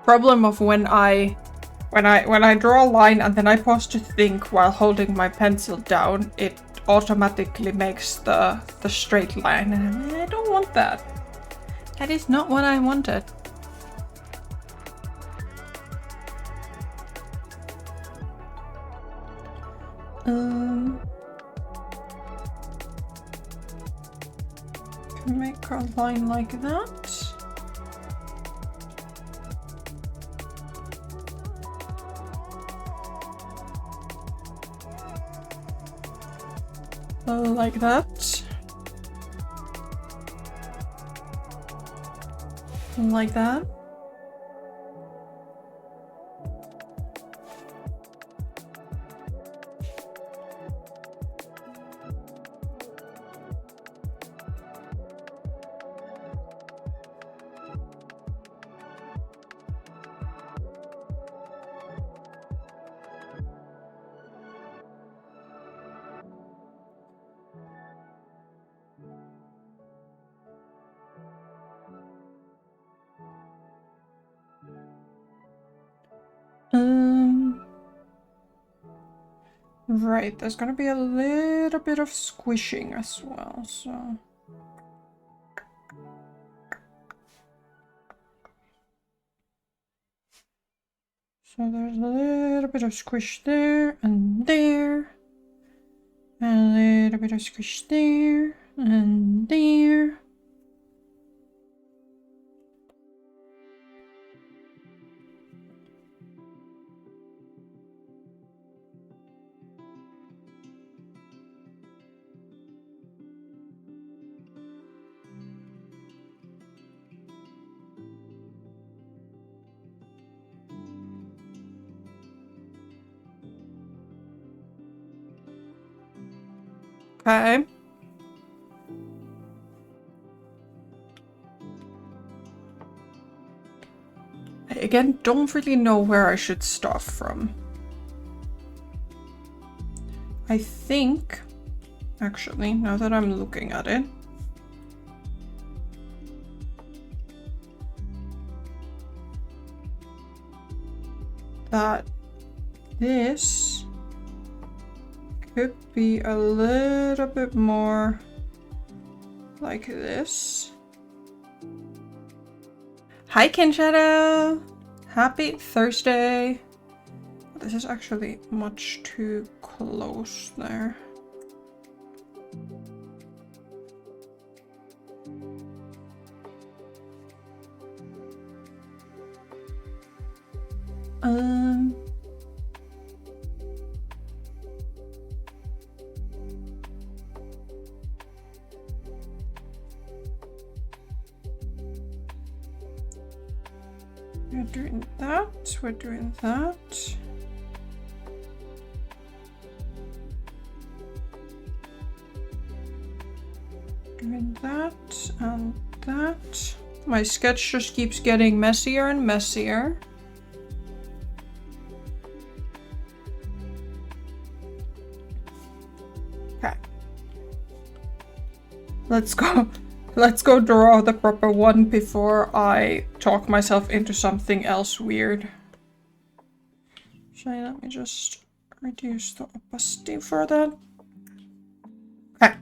Problem of when I draw a line and then I pause to think while holding my pencil down, it automatically makes the straight line, and I don't want that. That is not what I wanted. Can make a line like that. Like that. Like that. Right, there's gonna be a little bit of squishing as well, so... So there's a little bit of squish there, and a little bit of squish there. And there. Okay. I again don't really know where I should start from. I think, actually, now that I'm looking at it, that this could be a little bit more like this. Hi, Ken Shadow! Happy Thursday! This is actually much too close there. We're doing that, we're doing that. Doing that and that. My sketch just keeps getting messier and messier. Okay. Let's go. Let's go draw the proper one before I talk myself into something else weird. So let me just reduce the opacity for that. Okay.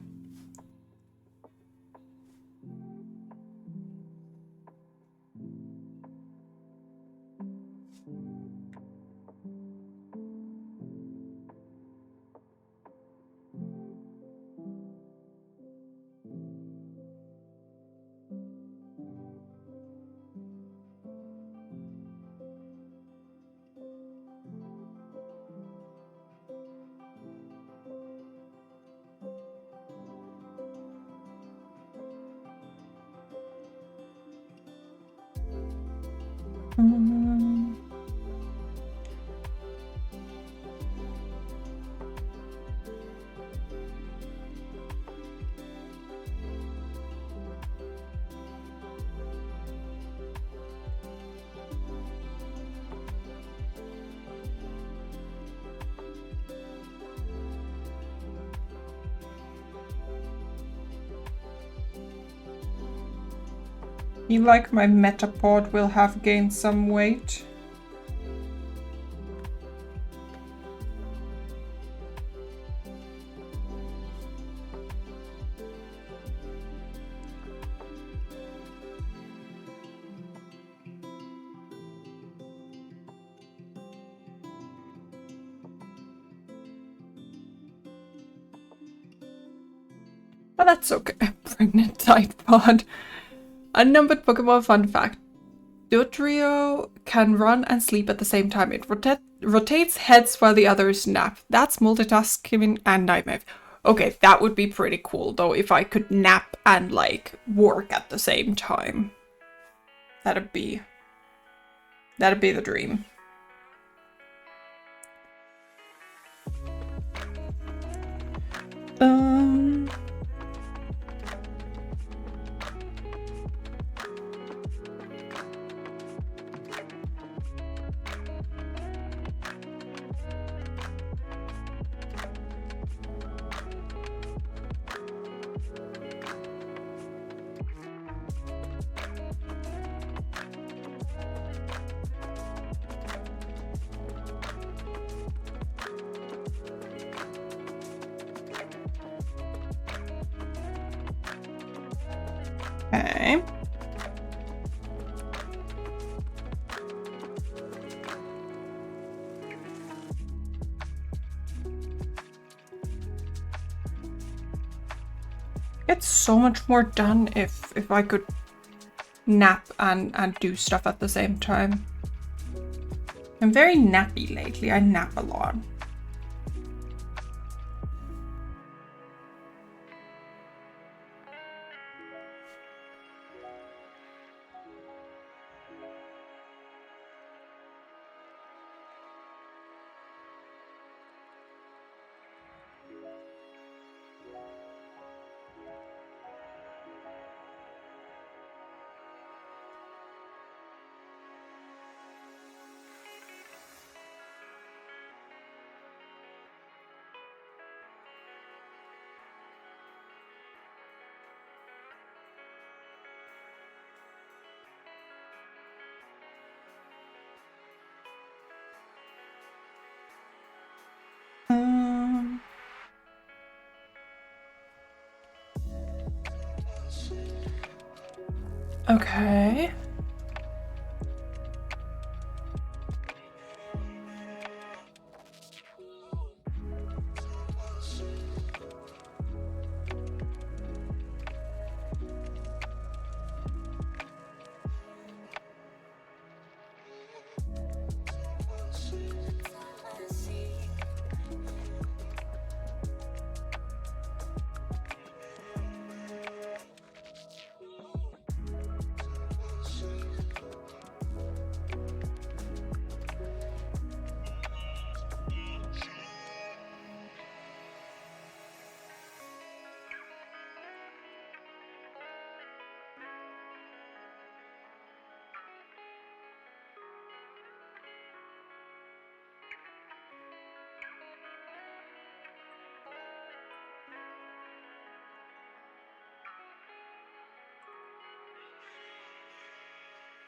You like my Metapod will have gained some weight. But that's okay. Pregnant Tidepod. Unnumbered Pokemon fun fact. Dodrio can run and sleep at the same time. It rotates heads while the others nap. That's multitasking and nightmare. Okay, that would be pretty cool though if I could nap and like work at the same time. That'd be the dream. Okay. Get so much more done if I could nap and do stuff at the same time. I'm very nappy lately. I nap a lot. Okay.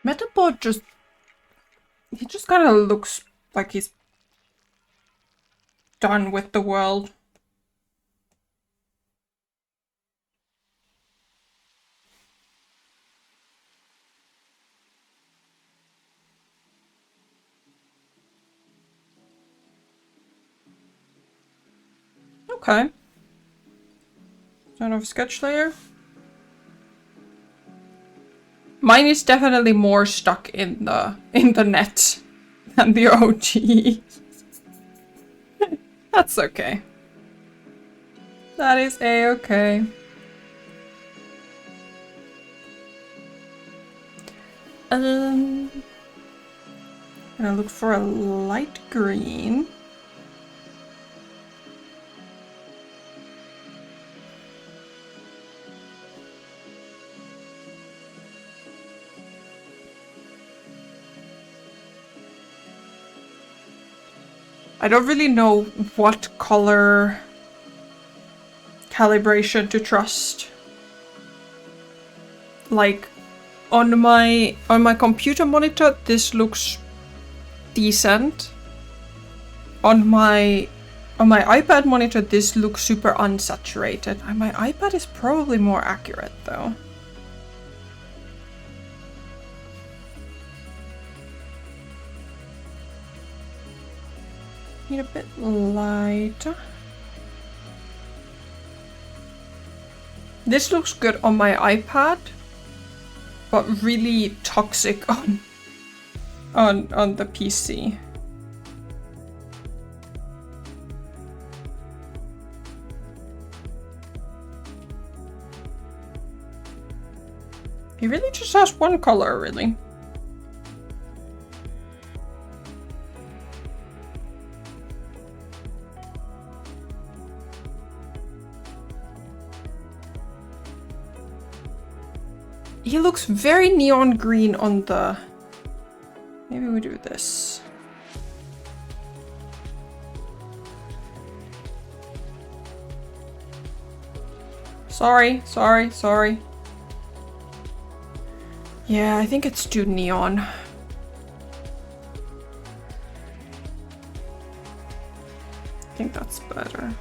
Metapod he just kind of looks like he's done with the world. Okay. Turn off sketch layer. Mine is definitely more stuck in the net than the OG. That's okay. That is a-okay. I'm gonna look for a light green. I don't really know what color calibration to trust. Like on my computer monitor, this looks decent. On my iPad monitor, this looks super unsaturated. And my iPad is probably more accurate though. Need a bit lighter. This looks good on my iPad, but really toxic on the PC. He really just has one color, really. He looks very neon green on the... Maybe we do this. Sorry. Yeah, I think it's too neon. I think that's better.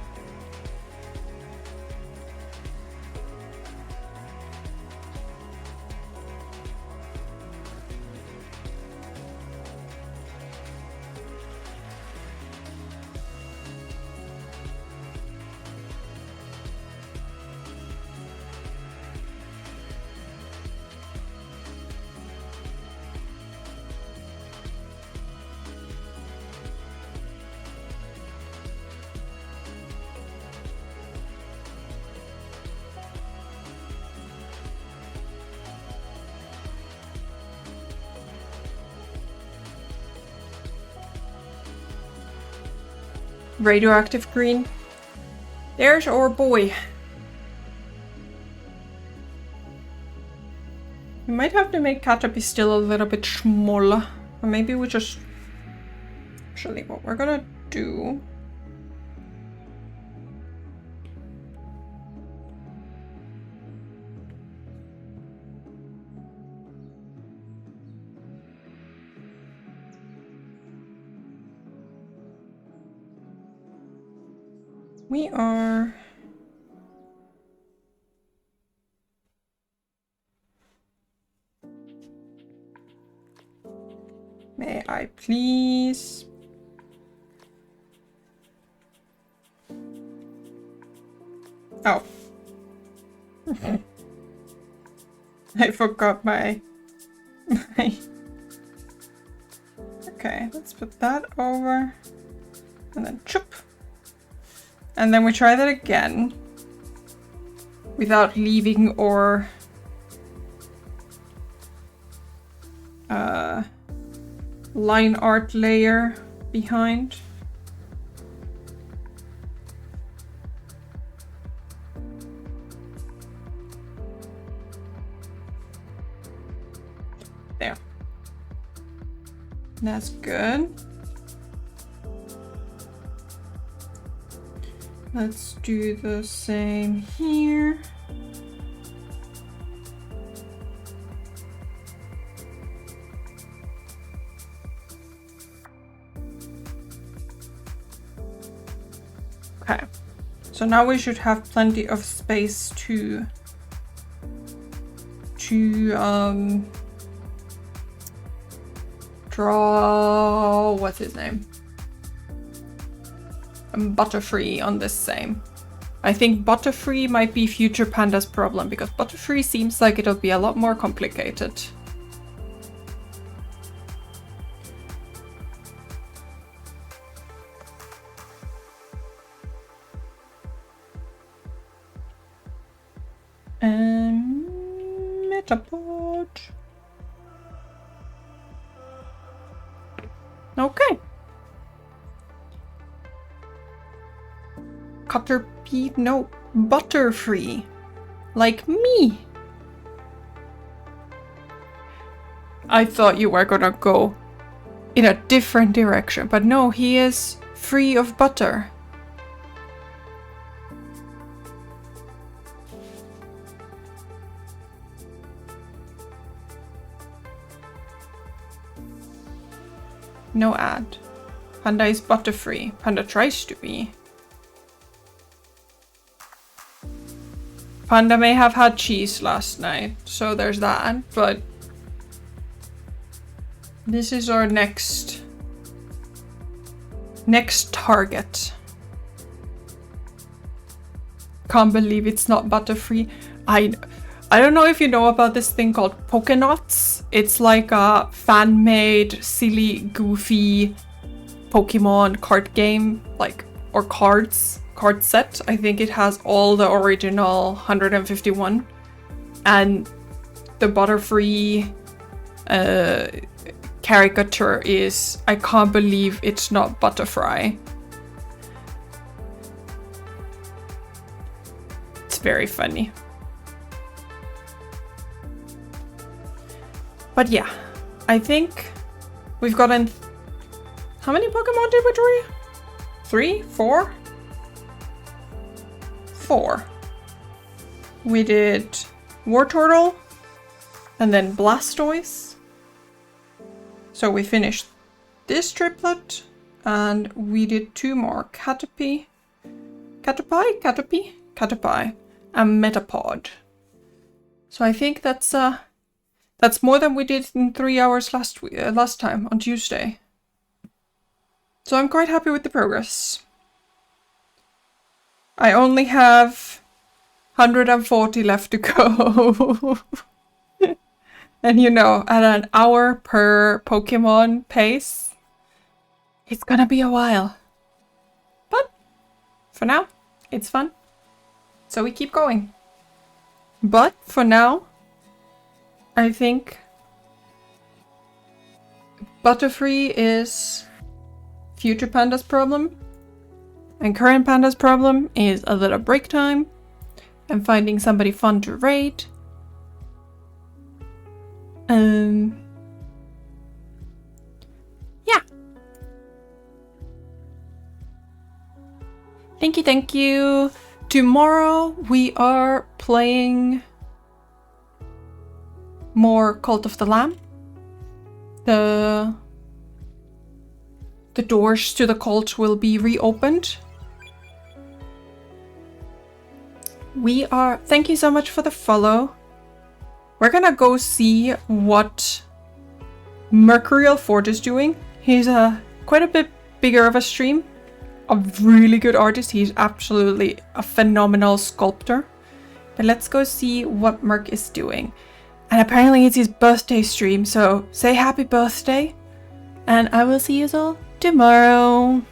Radioactive green. There's our boy. We might have to make Caterpie still a little bit smaller. Or maybe we just... Actually, what we're gonna do... We are... May I please? Oh. I forgot my... Okay, let's put that over. And then chop. And then we try that again. Without leaving our... line art layer behind. There. That's good. Let's do the same here. Okay, so now we should have plenty of space to draw, what's his name? Butterfree on this same. I think Butterfree might be Future Panda's problem because Butterfree seems like it'll be a lot more complicated. Metapod. Okay. Caterpie, no, Butterfree. Like me. I thought you were gonna go in a different direction, but no, he is free of butter. No ad. Panda is Butterfree. Panda tries to be. Panda may have had cheese last night, so there's that, but this is our next target. Can't believe it's not Butterfree. I don't know if you know about this thing called Pokénots. It's like a fan-made, silly, goofy Pokemon card game, like, or card set. I think it has all the original 151. And the Butterfree caricature is, I can't believe it's not Butterfree. It's very funny. But yeah, I think we've gotten... How many Pokemon did we draw? 3? 4? 4. We did Wartortle and then Blastoise. So we finished this triplet and we did 2 more. Caterpie, and Metapod. So I think that's more than we did in 3 hours last time on Tuesday. So I'm quite happy with the progress. I only have 140 left to go. And you know, at an hour per Pokemon pace, it's gonna be a while. But for now, it's fun. So we keep going. But for now, I think Butterfree is Future Panda's problem. And current Panda's problem is a little break time and finding somebody fun to raid. Yeah. Thank you. Tomorrow we are playing more Cult of the Lamb. The doors to the cult will be reopened. Thank you so much for the follow. We're gonna go see what Mercurial Fort is doing. He's quite a bit bigger of a stream. A really good artist. He's absolutely a phenomenal sculptor. But let's go see what Merc is doing. And apparently it's his birthday stream, so say happy birthday. And I will see you all tomorrow.